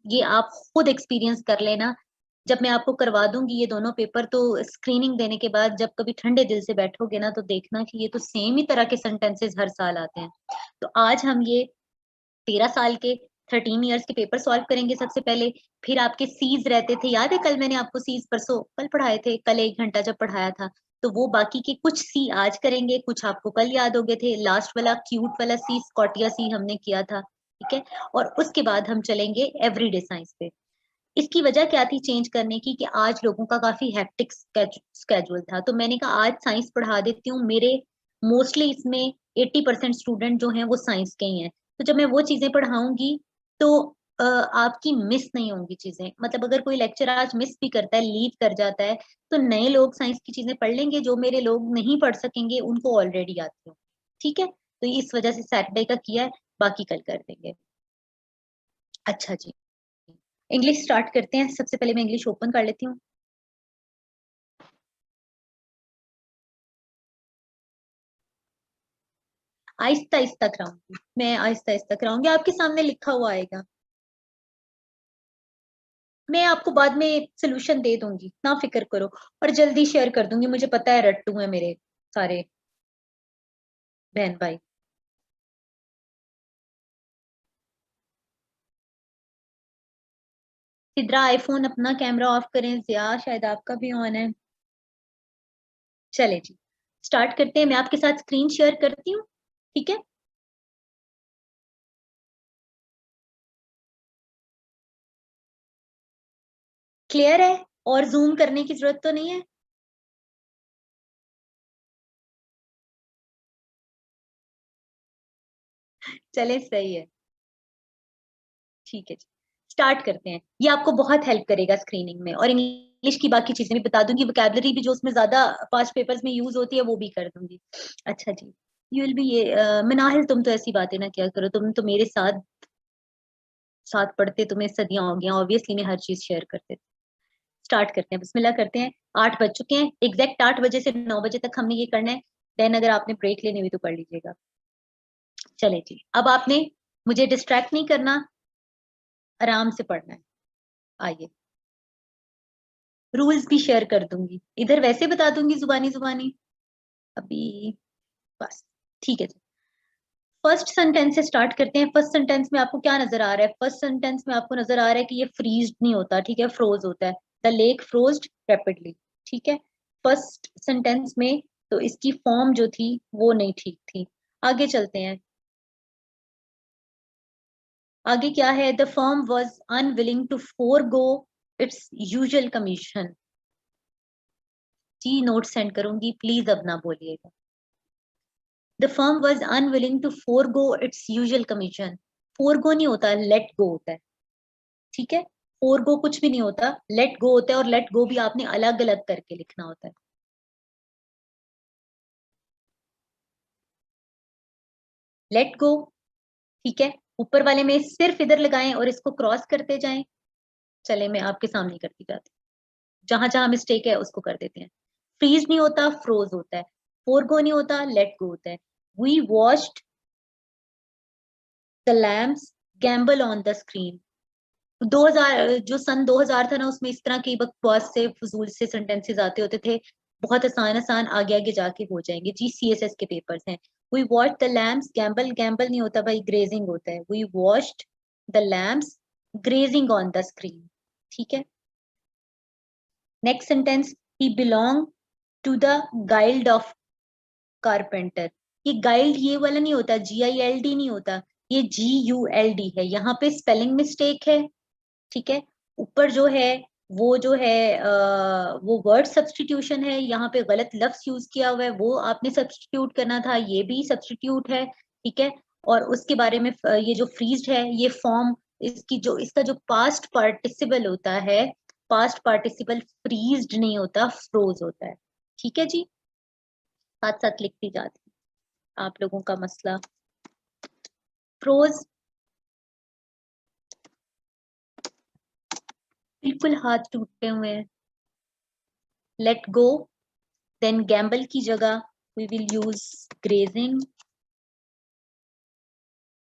ये आप खुद एक्सपीरियंस कर लेना। जब मैं आपको करवा दूंगी ये दोनों पेपर, तो स्क्रीनिंग देने के बाद जब कभी ठंडे दिल से बैठोगे ना, तो देखना कि ये तो सेम ही तरह के सेंटेंसेस हर साल आते हैं। तो आज हम ये 13 साल के 13 इयर्स के पेपर सॉल्व करेंगे सबसे पहले। फिर आपके सीज रहते थे, याद है कल मैंने आपको सीज परसों कल पढ़ाए थे, कल 1 घंटा जब पढ़ाया था। तो वो बाकी के कुछ सी आज करेंगे, कुछ आपको कल याद हो गए थे। लास्ट वाला क्यूट वाला सी, स्कॉटिया सी हमने किया था, ठीक है। और उसके बाद हम चलेंगे एवरीडे साइंस पे। इसकी वजह क्या थी चेंज करने की, कि आज लोगों का काफी हेक्टिक स्केड्यूल था, तो मैंने कहा आज साइंस पढ़ा देती हूँ। मेरे मोस्टली इसमें 80% स्टूडेंट जो हैं वो साइंस के ही हैं। तो जब मैं वो चीजें पढ़ाऊंगी तो आपकी मिस नहीं होंगी चीजें। मतलब अगर कोई लेक्चर आज मिस भी करता है, लीव कर जाता है, तो नए लोग साइंस की चीजें पढ़ लेंगे, जो मेरे लोग नहीं पढ़ सकेंगे उनको ऑलरेडी आती हो। ठीक है, तो इस वजह से सैटरडे का किया है, बाकी कल कर देंगे। अच्छा जी, इंग्लिश स्टार्ट करते हैं। सबसे पहले मैं इंग्लिश ओपन कर लेती हूँ। आहिस्ता आहिस्ता कराऊंगी मैं, आहिस्ता आहिस्ता कराऊंगी, आपके सामने लिखा हुआ आएगा। मैं आपको बाद में सोल्यूशन दे दूंगी, ना फिक्र करो। और जल्दी शेयर कर दूंगी, मुझे पता है रट्टू है मेरे सारे बहन भाई। सिद्रा आईफोन अपना कैमरा ऑफ करें, जिया शायद आपका भी ऑन है। चले जी, स्टार्ट करते हैं। मैं आपके साथ स्क्रीन शेयर करती हूँ, ठीक है। क्लियर है? और जूम करने की जरूरत तो नहीं है? चले, सही है, ठीक है जी। स्टार्ट करते हैं। ये आपको बहुत हेल्प करेगा स्क्रीनिंग में, और इंग्लिश की बाकी चीजें भी बता दूंगी, वोकैबलरी भी जो उसमें ज्यादा पास्ट पेपर्स में यूज होती है वो भी कर दूंगी। अच्छा जी, यू विल बी ये मनाहिल, तुम तो ऐसी बातें ना क्या करो, तुम तो मेरे साथ साथ पढ़ते, तुम्हें सदियां हो गई, ऑब्वियसली मैं हर चीज शेयर करते। स्टार्ट करते हैं, बिस्मिल्लाह करते हैं। 8 बज चुके हैं, एग्जैक्ट 8 बजे से 9 बजे तक हमने ये करना है। देन अगर आपने ब्रेक लेनी हुई तो पढ़ लीजिएगा। चले जी, अब आपने मुझे डिस्ट्रैक्ट नहीं करना, आराम से पढ़ना है। आइए, रूल्स भी शेयर कर दूंगी, इधर वैसे बता दूंगी जुबानी जुबानी अभी, बस। ठीक है जी, फर्स्ट सेंटेंस से स्टार्ट करते हैं। फर्स्ट सेंटेंस में आपको क्या नजर आ रहा है? फर्स्ट सेंटेंस में आपको नजर आ रहा है कि ये फ्रीज नहीं होता, ठीक है, फ्रोज होता है। द लेक फ्रोज्ड रैपिडली, ठीक है, फर्स्ट सेंटेंस में। तो इसकी फॉर्म जो थी वो नहीं ठीक थी। आगे चलते हैं। आगे क्या है? The firm was unwilling to forgo its usual commission. जी नोट सेंड करूंगी, प्लीज अब ना बोलिएगा। The firm was unwilling to forgo its usual commission. Forgo नहीं होता, लेट गो होता है, ठीक है। फोरगो कुछ भी नहीं होता, लेट गो होता है, और लेट गो भी आपने अलग अलग करके लिखना होता है। लेट गो, ठीक है, ऊपर वाले में सिर्फ इधर लगाएं और इसको क्रॉस करते जाएं। चले, मैं आपके सामने करती जाती हूँ, जहां जहां मिस्टेक है उसको कर देते हैं। फ्रीज नहीं होता, फ्रोज होता है। फोरगो नहीं होता, लेट गो होता है। We watched the lamps gamble on the screen. 2000, जो सन 2000 था ना, उसमें इस तरह की बकवास से फजूल से सेंटेंसेस आते होते थे। बहुत आसान आसान आगे आगे जाके हो जाएंगे जी, सीएसएस के पेपर्स हैं। We watch the lamps gamble, gamble नहीं होता भाई, ग्रेजिंग होता है। We watched the lamps grazing on the screen, ठीक है। Next sentence, he belong to the guild of carpenter. ये गाइल्ड ये वाला नहीं होता, GILD नहीं होता, ये GULD है। यहाँ पे स्पेलिंग मिस्टेक है, ठीक है। ऊपर जो है वो जो है वो वर्ड सब्स्टिट्यूशन है, यहाँ पे गलत लफ्ज यूज किया हुआ है, वो आपने सब्स्टिट्यूट करना था, ये भी सब्स्टिट्यूट है, ठीक है। और उसके बारे में ये जो फ्रीज्ड है, ये फॉर्म, इसकी जो इसका जो पास्ट पार्टिसिपल होता है, पास्ट पार्टिसिपल फ्रीज्ड नहीं होता, फ्रोज होता है, ठीक है जी। साथ साथ लिखती जाती हूँ, आप लोगों का मसला। फ्रोज, बिल्कुल हाथ टूटे हुए हैं। लेट गो, देन गैम्बल की जगह वी विल यूज ग्रेजिंग।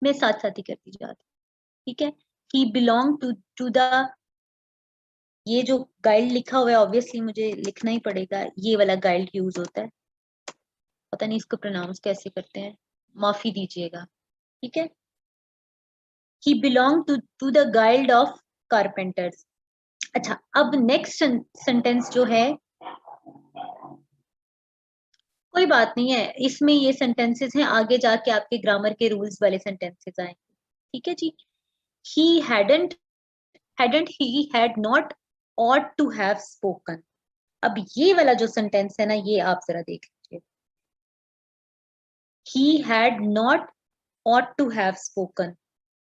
मैं साथ साथ ही करती जाती हूँ, ठीक है। ही बिलोंग टू द, ये जो गाइल्ड लिखा हुआ है ऑब्वियसली मुझे लिखना ही पड़ेगा, ये वाला गाइल्ड यूज होता है, पता नहीं इसको प्रोनाउंस कैसे करते हैं, माफी दीजिएगा, ठीक है। He belong to the guild of carpenters. अच्छा, अब नेक्स्ट सेंटेंस जो है, कोई बात नहीं है, इसमें ये सेंटेंसेस हैं, आगे जाके आपके ग्रामर के रूल्स वाले सेंटेंसेस आएंगे, ठीक है जी। he hadn't he had not ought to have spoken। अब ये वाला जो सेंटेंस है ना, ये आप जरा देख लीजिए, he had not ought to have spoken,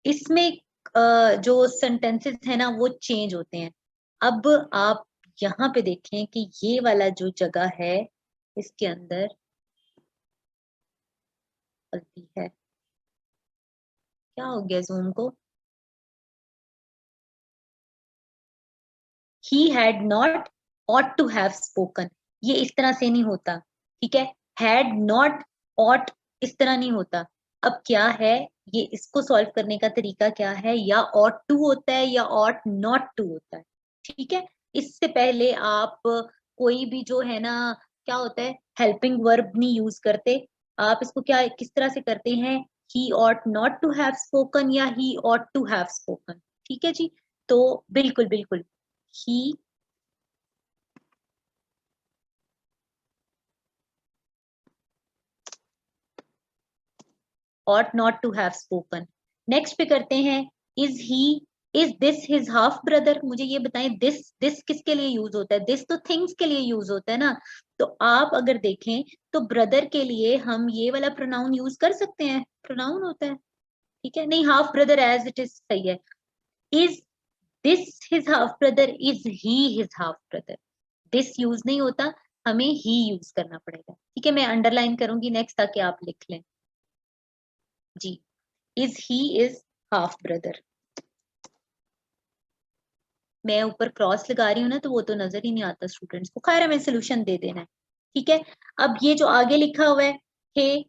इसमें जो सेंटेंसेस है ना वो चेंज होते हैं। अब आप यहाँ पे देखें कि ये वाला जो जगह है इसके अंदर गलती है, क्या हो गया जूम को, he had not ought to have spoken, ये इस तरह से नहीं होता, ठीक है। had not ought इस तरह नहीं होता। अब क्या है, ये इसको सॉल्व करने का तरीका क्या है, या ought to होता है या ought not to होता है, ठीक है। इससे पहले आप कोई भी जो है ना, क्या होता है, हेल्पिंग वर्ब नहीं यूज करते, आप इसको क्या किस तरह से करते हैं, he ought not to have spoken या he ought to have spoken, ठीक है जी। तो बिल्कुल बिल्कुल, he ought not to have spoken। Next पे करते हैं, is this his half brother। मुझे ये बताएं, this किसके लिए यूज होता है, this तो थिंग्स के लिए यूज होता है ना, तो आप अगर देखें तो ब्रदर के लिए हम ये वाला प्रोनाउन यूज कर सकते हैं, प्रोनाउन होता है, ठीक है। नहीं, half brother as it is सही है, is this his half brother, is he his half brother, this use नहीं होता, हमें ही यूज करना पड़ेगा, ठीक है। मैं अंडरलाइन करूंगी नेक्स्ट ताकि आप लिख लें जी, इज हाफ ब्रदर, मैं ऊपर क्रॉस लगा रही हूँ ना तो वो तो नजर ही नहीं आता स्टूडेंट्स को, खैर हमें सोल्यूशन दे देना है, ठीक है। अब ये जो आगे लिखा हुआ है,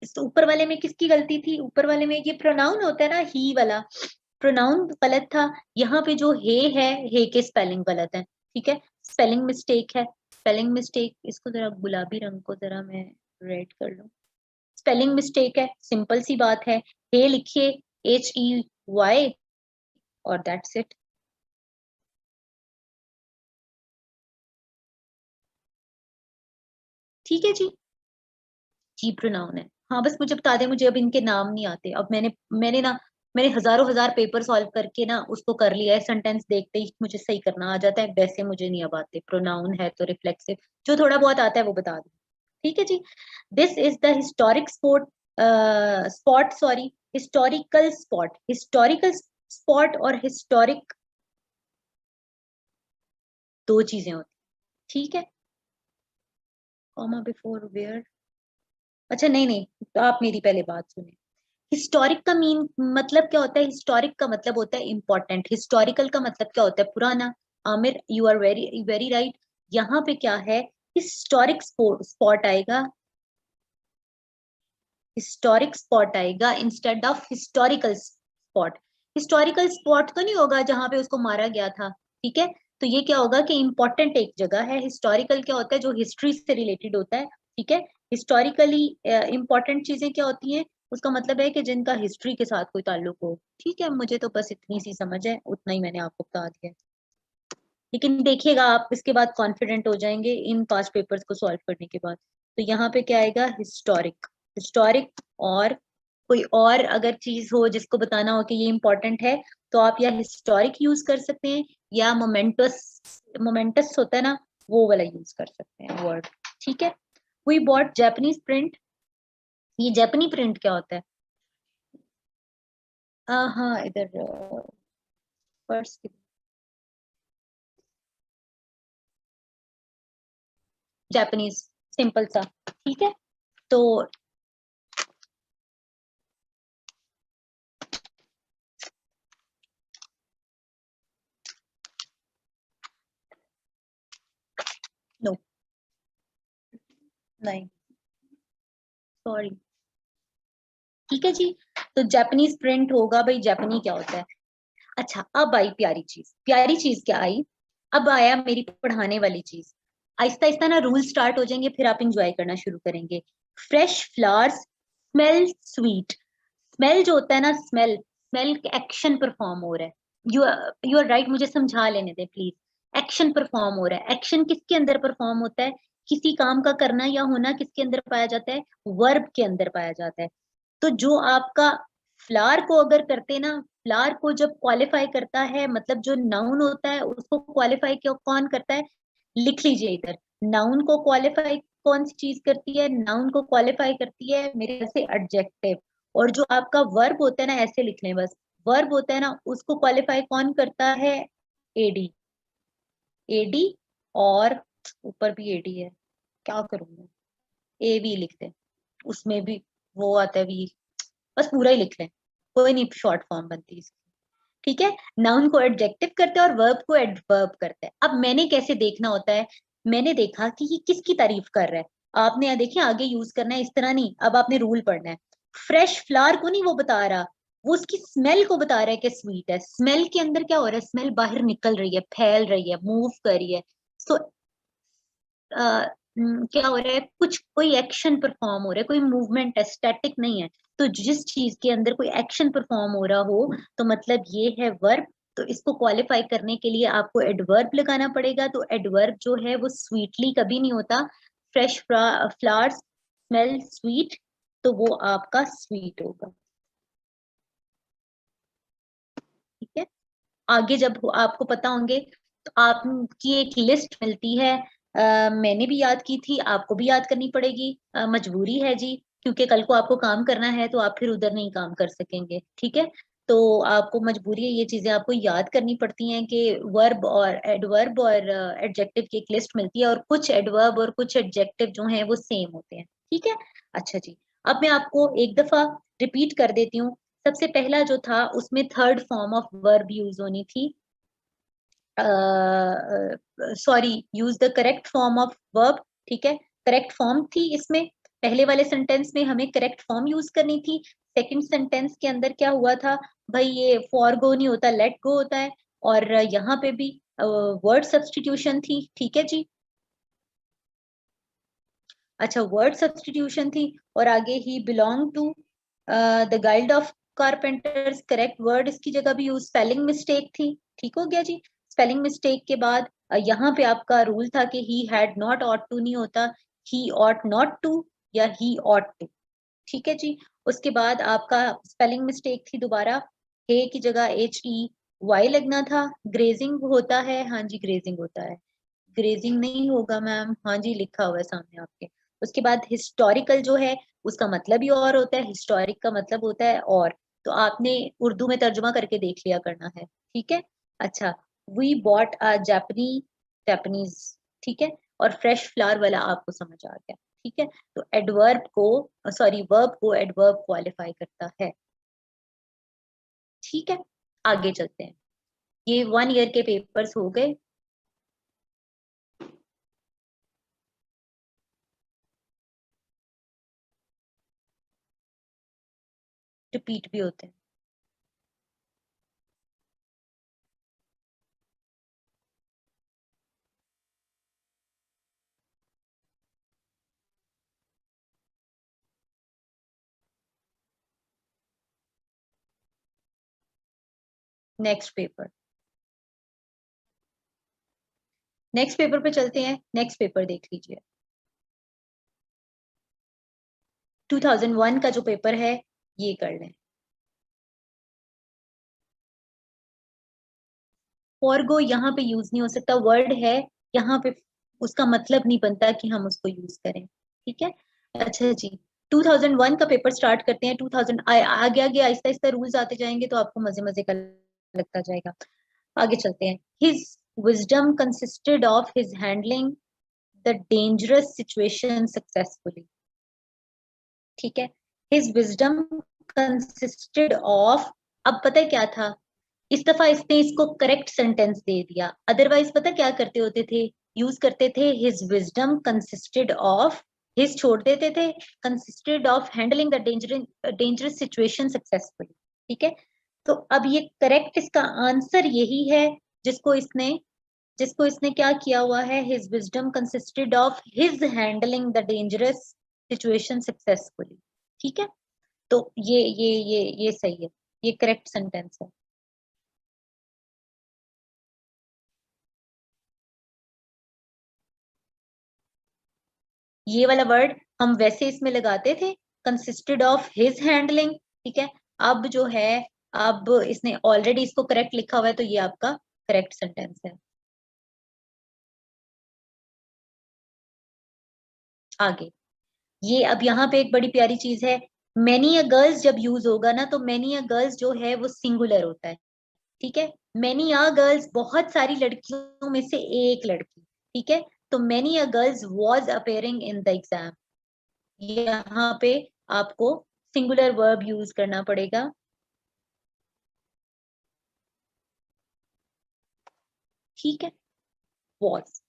इस ऊपर वाले में किसकी गलती थी, ऊपर वाले में ये प्रोनाउन होता है ना, ही वाला प्रोनाउन गलत था, यहाँ पे जो है हे के स्पेलिंग गलत है, ठीक है, स्पेलिंग मिस्टेक है, स्पेलिंग मिस्टेक, इसको जरा गुलाबी रंग को जरा मैं रेड कर लूं, स्पेलिंग मिस्टेक है, सिंपल सी बात है, हे लिखिए HEY और दैट्स इट। ठीक है जी, जी प्रोनाउन है, हाँ बस मुझे बता दें, मुझे अब इनके नाम नहीं आते, अब मैंने हजारों हजार पेपर सॉल्व करके ना उसको कर लिया है, सेंटेंस देखते ही मुझे सही करना आ जाता है, वैसे मुझे नहीं अब आते, प्रोनाउन है तो रिफ्लेक्सिव जो थोड़ा बहुत आता है वो बता दूं, ठीक है जी। This is the historic spot, sorry, historical spot और हिस्टोरिक दो चीजें होती, ठीक है। कॉमा बिफोर वेयर, अच्छा नहीं नहीं, तो आप मेरी पहले बात सुने, हिस्टोरिक का मीन मतलब क्या होता है, हिस्टोरिक का मतलब होता है इंपॉर्टेंट, हिस्टोरिकल का मतलब क्या होता है, पुराना। Aamir you are very very right, यहाँ पे क्या है, हिस्टोरिक स्पॉट आएगा, हिस्टोरिक स्पॉट आएगा instead of historical spot. Historical spot तो नहीं होगा जहां पे उसको मारा गया था, ठीक है, तो ये क्या होगा कि इंपॉर्टेंट एक जगह है, हिस्टोरिकल क्या होता है, जो हिस्ट्री से रिलेटेड होता है, ठीक है। हिस्टोरिकली इंपॉर्टेंट चीजें क्या होती हैं, उसका मतलब है कि जिनका हिस्ट्री के साथ कोई ताल्लुक हो, ठीक है। मुझे तो बस इतनी सी समझ है, उतना ही मैंने आपको बता दिया, लेकिन देखिएगा आप इसके बाद कॉन्फिडेंट हो जाएंगे इन पांच पेपर्स को सॉल्व करने के बाद। तो यहाँ पे क्या आएगा, हिस्टोरिक, हिस्टोरिक, और कोई और अगर चीज हो जिसको बताना हो कि ये इंपॉर्टेंट है, तो आप या हिस्टोरिक यूज कर सकते हैं या मोमेंटस, मोमेंटस होता है ना, वो वाला यूज कर सकते हैं वर्ड, ठीक है। वी बॉट जापानीज प्रिंट, ये जापानी प्रिंट क्या होता है, हाँ इधर पर्स, जापानीज, सिंपल सा, ठीक है। तो नो, नहीं, सॉरी, ठीक है जी। तो जापानीज प्रिंट होगा भाई, जापानी क्या होता है। अच्छा, अब आई प्यारी चीज, प्यारी चीज क्या आई, अब आया मेरी पढ़ाने वाली चीज। आहिस्ता आहिस्ता ना रूल स्टार्ट हो जाएंगे, फिर आप इंजॉय करना शुरू करेंगे। Fresh flowers smell sweet. Smell जो होता है ना, स्मेल, स्मेल एक्शन परफॉर्म हो रहा है। यू यू आर राइट, मुझे समझा लेने दे प्लीज। एक्शन परफॉर्म हो रहा है। एक्शन किसके अंदर परफॉर्म होता है? किसी काम का करना या होना किसके अंदर पाया जाता है? वर्ब के अंदर पाया जाता है। तो जो आपका फ्लावर को अगर करते ना, फ्लावर को जब क्वालिफाई करता है, मतलब जो नाउन होता है उसको क्वालिफाई क्यों कौन करता है? लिख लीजिए इधर। नाउन को क्वालिफाई कौन सी चीज करती है? नाउन को क्वालिफाई करती है मेरे ख्याल से एडजेक्टिव। और जो आपका वर्ब होता है ना, ऐसे लिख लें बस, वर्ब होता है ना, उसको क्वालिफाई कौन करता है? एडी। एडी, और ऊपर भी एडी है, क्या करूंगा, ए भी लिख दें, उसमें भी वो आता है भी, बस पूरा ही लिख लें, कोई नहीं शॉर्ट फॉर्म बनती इसकी। ठीक है, नाउन को एडजेक्टिव करते हैं और वर्ब को एडवर्ब करते हैं। अब मैंने कैसे देखना होता है? मैंने देखा कि ये किसकी तारीफ कर रहा है। आपने यहाँ देखिए आगे यूज करना है इस तरह नहीं, अब आपने रूल पढ़ना है। फ्रेश फ्लावर को नहीं वो बता रहा, वो उसकी स्मेल को बता रहा है कि स्वीट है। स्मेल के अंदर क्या हो रहा है? स्मेल बाहर निकल रही है, फैल रही है, मूव कर रही है। सो क्या हो रहा है? कुछ कोई एक्शन परफॉर्म हो रहा है, कोई मूवमेंट है, स्टैटिक नहीं है। तो जिस चीज के अंदर कोई एक्शन परफॉर्म हो रहा हो, तो मतलब ये है वर्ब। तो इसको क्वालिफाई करने के लिए आपको एडवर्ब लगाना पड़ेगा। तो एडवर्ब जो है वो स्वीटली कभी नहीं होता। फ्रेश फ्लावर्स स्मेल स्वीट, तो वो आपका स्वीट होगा। ठीक है, आगे जब आपको पता होंगे तो आपकी एक लिस्ट मिलती है। मैंने भी याद की थी, आपको भी याद करनी पड़ेगी, मजबूरी है जी, क्योंकि कल को आपको काम करना है तो आप फिर उधर नहीं काम कर सकेंगे। ठीक है, तो आपको मजबूरी है, ये चीजें आपको याद करनी पड़ती हैं कि वर्ब और एडजेक्टिव की एक लिस्ट मिलती है, और कुछ एडवर्ब और कुछ एडजेक्टिव जो हैं वो सेम होते हैं। ठीक है, अच्छा जी, अब मैं आपको एक दफा रिपीट कर देती हूँ। सबसे पहला जो था उसमें third form of verb use होनी थी। Sorry, use the correct form of verb. ठीक है, करेक्ट फॉर्म थी इसमें। पहले वाले सेंटेंस में हमें करेक्ट फॉर्म यूज करनी थी। सेकंड सेंटेंस के अंदर क्या हुआ था भाई? ये फॉर गो नहीं होता, लेट गो होता है। और यहाँ पे भी वर्ड सब्स्टिट्यूशन थी। ठीक है जी, अच्छा, वर्ड सब्स्टिट्यूशन थी। और आगे he belong to the guild of carpenters, correct word इसकी जगह भी यूज। स्पेलिंग मिस्टेक थी। ठीक हो गया जी। स्पेलिंग मिस्टेक के बाद यहाँ पे आपका रूल था कि he had not ought to नहीं होता, ही ऑट नॉट टू या ही ऑट टू। ठीक है जी। उसके बाद आपका स्पेलिंग मिस्टेक थी दोबारा, हे की जगह HEY लगना था। ग्रेजिंग होता है, हाँ जी ग्रेजिंग होता है। ग्रेजिंग नहीं होगा मैम, हाँ जी लिखा हुआ है सामने आपके। उसके बाद हिस्टोरिकल जो है उसका मतलब ही और होता है, हिस्टोरिक का मतलब होता है और। तो आपने उर्दू में तर्जुमा करके देख लिया करना है। ठीक है, अच्छा, वी बॉट अ जापानीज। ठीक है, और फ्रेश फ्लावर वाला आपको समझ आ गया। ठीक है, तो एडवर्ब को, सॉरी वर्ब को एडवर्ब क्वालिफाई करता है। ठीक है, आगे चलते हैं। ये 1 ईयर के पेपर्स हो गए। रिपीट भी होते हैं। नेक्स्ट पेपर, नेक्स्ट पेपर पे चलते हैं। नेक्स्ट पेपर देख लीजिए। 2001 का जो पेपर है ये कर लें। फॉरगो यहाँ पे यूज नहीं हो सकता, वर्ड है यहाँ पे, उसका मतलब नहीं बनता कि हम उसको यूज करें। ठीक है, अच्छा जी, 2001 का पेपर स्टार्ट करते हैं। 2000 आगे आगे आहिस्ता आहिस्ता रूल्स आते जाएंगे तो आपको मजे मजे का लगता जाएगा। आगे चलते हैं। His wisdom consisted of his handling the dangerous situation successfully. ठीक है, हिज विजडम कंसिस्टेड ऑफ, अब पता है क्या था, इस दफा इसने इसको करेक्ट सेंटेंस दे दिया। अदरवाइज पता क्या करते होते थे? यूज करते थे his wisdom consisted of, his छोड़ देते थे, consisted of handling the dangerous situation successfully. ठीक है, तो अब ये करेक्ट इसका आंसर यही है जिसको इसने क्या किया हुआ है, his wisdom consisted of his handling the dangerous situation successfully. ठीक है, तो ये सही है, ये करेक्ट सेंटेंस है। ये वाला वर्ड हम वैसे इसमें लगाते थे, कंसिस्टेड ऑफ हिज हैंडलिंग। ठीक है, अब जो है, अब इसने ऑलरेडी इसको करेक्ट लिखा हुआ है, तो ये आपका करेक्ट सेंटेंस है। आगे ये अब यहाँ पे एक बड़ी प्यारी चीज है, मैनी अ गर्ल्स जब यूज होगा ना, तो मैनी अ गर्ल्स जो है वो सिंगुलर होता है। ठीक है, मैनी अ गर्ल्स बहुत सारी लड़कियों में से एक लड़की। ठीक है, तो many a girls was appearing in the exam, यहाँ पे आपको सिंगुलर वर्ब यूज करना पड़ेगा। ठीक है, was,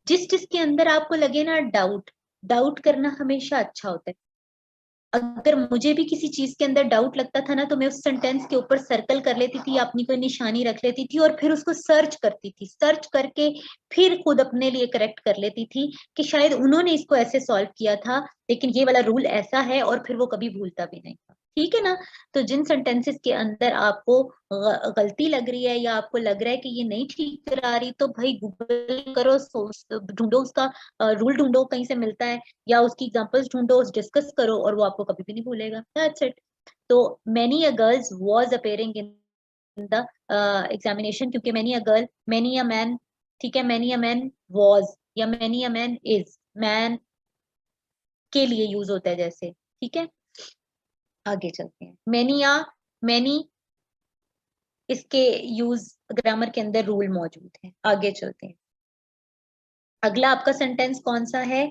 जिस जिसके अंदर आपको लगे ना डाउट, डाउट करना हमेशा अच्छा होता है। अगर मुझे भी किसी चीज के अंदर डाउट लगता था ना, तो मैं उस सेंटेंस के ऊपर सर्कल कर लेती थी, अपनी कोई निशानी रख लेती थी, और फिर उसको सर्च करती थी, सर्च करके फिर खुद अपने लिए करेक्ट कर लेती थी कि शायद उन्होंने इसको ऐसे सॉल्व किया था, लेकिन ये वाला रूल ऐसा है, और फिर वो कभी भूलता भी नहीं था। ठीक है ना, तो जिन सेंटेंसेस के अंदर आपको गलती लग रही है, या आपको लग रहा है कि ये नहीं ठीक करा रही, तो भाई गूगल करो, ढूंढो उसका रूल, ढूंढो कहीं से मिलता है, या उसकी एग्जांपल्स ढूंढो, डिस्कस करो, और वो आपको कभी भी नहीं भूलेगा। That's it. तो many a girls was appearing in the examination, क्योंकि many a girl, many a man, ठीक है, मैनी अ मैन वाज, या many a man is, man के लिए यूज होता है जैसे। ठीक है, आगे चलते हैं। मैनी या मैनी, इसके यूज ग्रामर के अंदर रूल मौजूद है। आगे चलते हैं। अगला आपका सेंटेंस कौन सा है,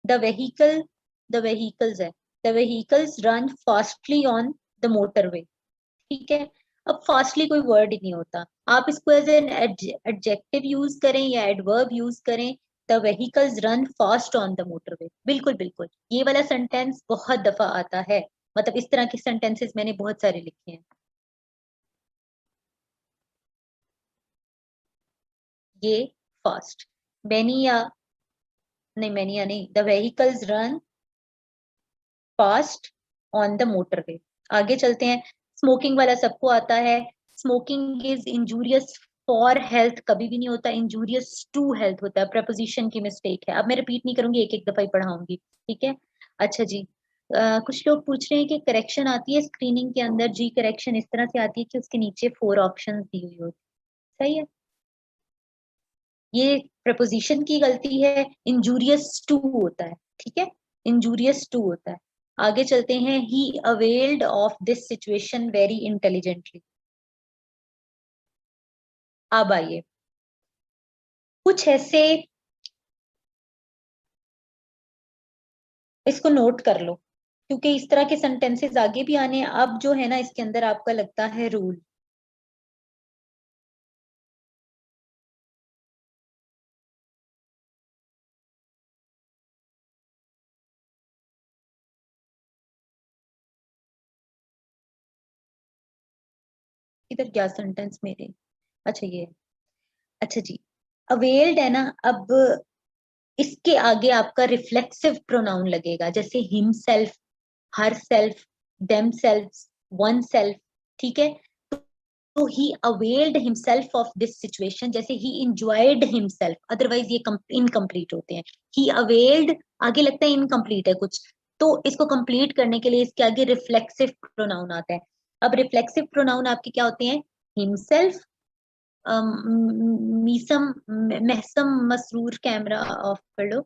द वेहीकल, द वेहीकल्स है, the vehicles run fastly on the motorway. ठीक है, अब फास्टली कोई वर्ड ही नहीं होता, आप इसको एज एन एडजेक्टिव यूज करें या एडवर्ब यूज करें, the vehicles run fast on the motorway. बिल्कुल बिल्कुल, ये वाला सेंटेंस बहुत दफा आता है, मतलब इस तरह के सेंटेंसेस मैंने बहुत सारे लिखे हैं। ये फास्ट, मैनी या नहीं, मैनी या नहीं, the vehicles run fast on the motorway. आगे चलते हैं। स्मोकिंग वाला सबको आता है, smoking is injurious for health कभी भी नहीं होता, इंजूरियस टू हेल्थ होता है, प्रपोजिशन की मिस्टेक है। अब मैं रिपीट नहीं करूंगी, एक एक दफा ही पढ़ाऊंगी। ठीक है, अच्छा जी, कुछ लोग पूछ रहे हैं कि करेक्शन आती है स्क्रीनिंग के अंदर। जी, करेक्शन इस तरह से आती है कि उसके नीचे 4 ऑप्शंस दी हुई होती। सही है, ये प्रपोजिशन की गलती है, इंजूरियस टू होता है। ठीक है, इंजूरियस टू होता है। आगे चलते हैं। He availed of this situation very intelligently. अब आइए, कुछ ऐसे, इसको नोट कर लो, क्योंकि इस तरह के सेंटेंसेस आगे भी आने हैं। अब जो है ना, इसके अंदर आपका लगता है रूल। इधर क्या सेंटेंस मेरे, अच्छा ये, अच्छा जी, अवेल्ड है ना, अब इसके आगे आपका रिफ्लेक्सिव प्रोनाउन लगेगा, जैसे himself, her self, them self, one self. ठीक है, तो he availed himself of this situation, जैसे ही इंजॉयड हिमसेल्फ, अदरवाइज ये इनकम्प्लीट होते हैं। ही अवेल्ड आगे लगता है इनकम्प्लीट है कुछ, तो इसको कंप्लीट करने के लिए इसके आगे रिफ्लेक्सिव प्रोनाउन आता है। अब रिफ्लेक्सिव प्रोनाउन आपके क्या होते हैं, himself, Meesam, Mahsam Masroor, camera off कर लो,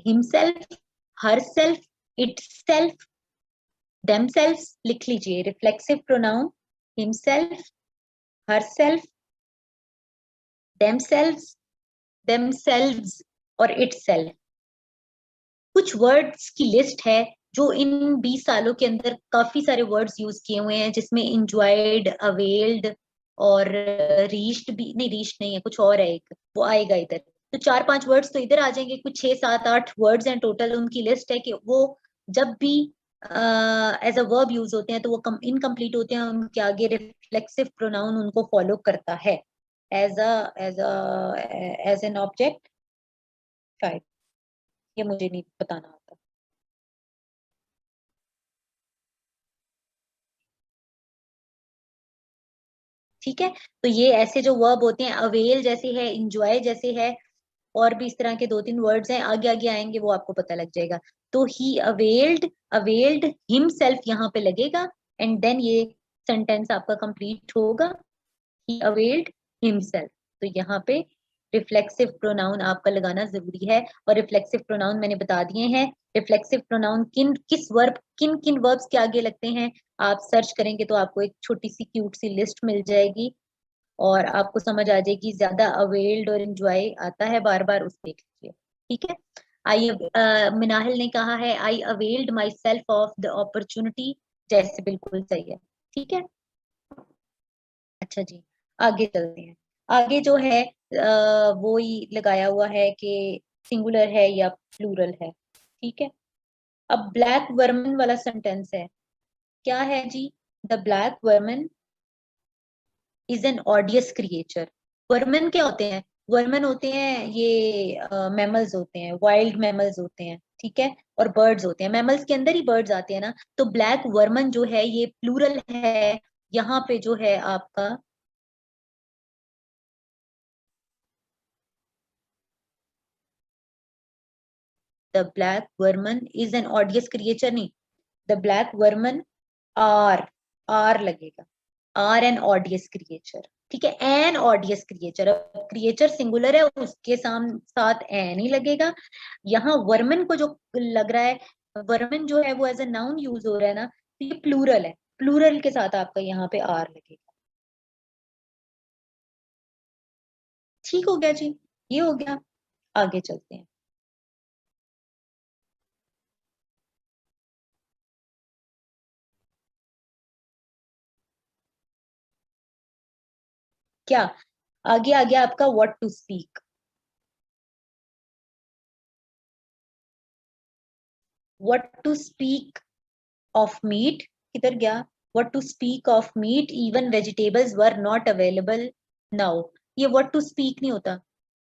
himself, her self, it self, themselves लिख लीजिए। Reflexive pronoun himself, herself, themselves, themselves और itself। कुछ वर्ड्स की लिस्ट है जो इन 20 सालों के अंदर काफी सारे वर्ड्स यूज किए हुए हैं, जिसमें इंजॉयड, अवेल्ड और रीच्ड भी नहीं, रीच्ड नहीं है, कुछ और है एक, वो आएगा इधर। तो 4-5 वर्ड्स तो इधर आ जाएंगे, कुछ 6-7-8 वर्ड्स हैं टोटल, उनकी लिस्ट है कि वो जब भी एज अ वर्ब यूज होते हैं तो वो इनकम्प्लीट होते हैं, उनके आगे रिफ्लेक्सिव प्रोनाउन उनको फॉलो करता है as a as a as an object. शायद ये मुझे नहीं बताना आता। ठीक है, तो ये ऐसे जो वर्ब होते हैं, अवेल जैसे है, इंजॉय जैसे है, और भी इस तरह के 2-3 वर्ड्स हैं, आगे आगे आएंगे वो आपको पता लग जाएगा। तो ही अवेल्ड हिमसेल्फ यहाँ पे लगेगा, एंड देन ये सेंटेंस आपका कंप्लीट होगा, ही अवेल्ड हिमसेल्फ। तो यहाँ पे रिफ्लेक्सिव प्रोनाउन आपका लगाना जरूरी है, और रिफ्लेक्सिव प्रोनाउन मैंने बता दिए हैं। रिफ्लेक्सिव प्रोनाउन किन किन वर्ब्स के आगे लगते हैं, आप सर्च करेंगे तो आपको एक छोटी सी क्यूट सी लिस्ट मिल जाएगी, और आपको समझ आ जाएगी। ज्यादा अवेल्ड और एंजॉय आता है बार बार, उस देख लीजिए। ठीक है, आई मिनाहिल ने कहा है I availed my self of the opportunity, जैसे बिल्कुल सही है। ठीक है, अच्छा जी, आगे चलते हैं। आगे जो है वो ही लगाया हुआ है कि सिंगुलर है या प्लूरल है। ठीक है, अब ब्लैक वर्मन वाला सेंटेंस है, क्या है जी? The black vermin is an odious creature. Vermin क्या होते हैं? वर्मन होते हैं ये मैमल्स होते हैं, वाइल्ड मैमल्स होते हैं। ठीक है, और बर्ड्स होते हैं, मैमल्स के अंदर ही बर्ड्स आते हैं ना। तो ब्लैक वर्मन जो है ये प्लूरल है, यहाँ पे जो है आपका the black vermin is an odious creature नहीं, the black vermin are are लगेगा, आर एन ऑडियस क्रिएचर। ठीक है, एन ऑडियस क्रिएचर, अब क्रिएचर सिंगुलर है, उसके साथ एन ही लगेगा। यहाँ वर्मन को जो लग रहा है, वर्मन जो है वो एज ए नाउन यूज हो रहा है ना, तो ये प्लूरल है, प्लूरल के साथ आपका यहाँ पे आर लगेगा। ठीक हो गया जी, ये हो गया। आगे चलते हैं। क्या आगे आ गया आपका what to speak. What to speak of meat, किधर गया? What to speak of meat even vegetables were not available now. ये व्हाट टू स्पीक नहीं होता,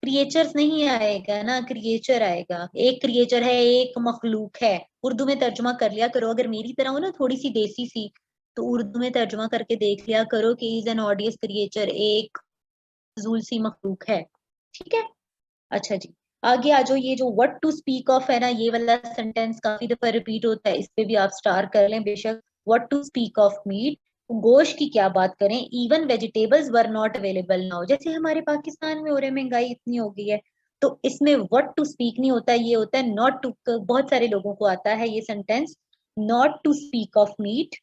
क्रिएचर्स नहीं आएगा ना, क्रिएचर आएगा। एक क्रिएचर है, एक मखलूक है। उर्दू में तर्जुमा कर लिया करो, अगर मेरी तरह हो ना थोड़ी सी देसी सी, तो उर्दू में तर्जुमा करके देख लिया करो कि इज एन ऑडियस क्रिएचर, एक फजूल सी मखलूक है। ठीक है, अच्छा जी, आगे आ जाओ। ये जो व्हाट टू स्पीक ऑफ है ना, ये वाला सेंटेंस काफी दफा रिपीट होता है, इस पे भी आप स्टार कर लें बेशक। What to speak of meat, गोश्त की क्या बात करें, even vegetables were not available now, जैसे हमारे पाकिस्तान में हो रहे, महंगाई इतनी हो गई है। तो इसमें व्हाट टू स्पीक नहीं होता, ये होता है नॉट टू। बहुत सारे लोगों को आता है ये sentence, not to speak of meat.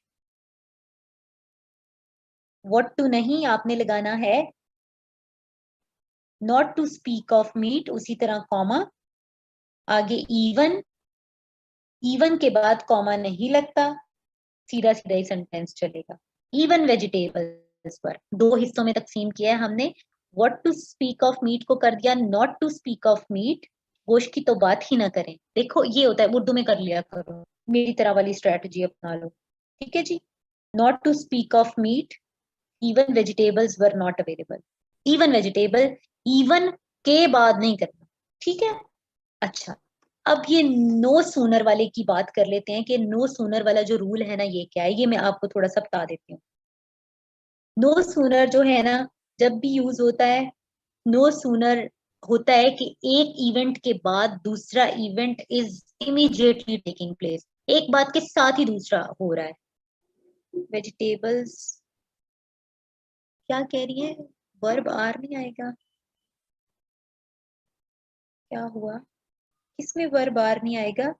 What to नहीं, आपने लगाना है not to speak of meat, उसी तरह कॉमा, आगे इवन, इवन के बाद कॉमा नहीं लगता, सीधा सीधा ही सेंटेंस चलेगा। इवन वेजिटेबल्स पर दो हिस्सों में तकसीम किया है हमने। What to speak of meat को कर दिया not to speak of meat, गोश्त की तो बात ही ना करें। देखो ये होता है, उर्दू में कर लिया करो, मेरी तरह वाली स्ट्रेटजी अपना लो। ठीक है जी, not to speak of meat even vegetables were not available. Even vegetable, even के बाद नहीं करना। ठीक है, अच्छा, अब ये नो सूनर वाले की बात कर लेते हैं कि नो सूनर वाला जो रूल है ना, ये क्या है, ये मैं आपको थोड़ा सा बता देती हूँ। नो सूनर जो है ना, जब भी यूज होता है, नो सूनर होता है कि एक इवेंट के बाद दूसरा event is immediately taking place, एक बात के साथ ही दूसरा हो रहा है। वेजिटेबल्स, क्या कह रही है? वर्ब आर नहीं आएगा, क्या हुआ? किसमें वर्ब आर नहीं आएगा?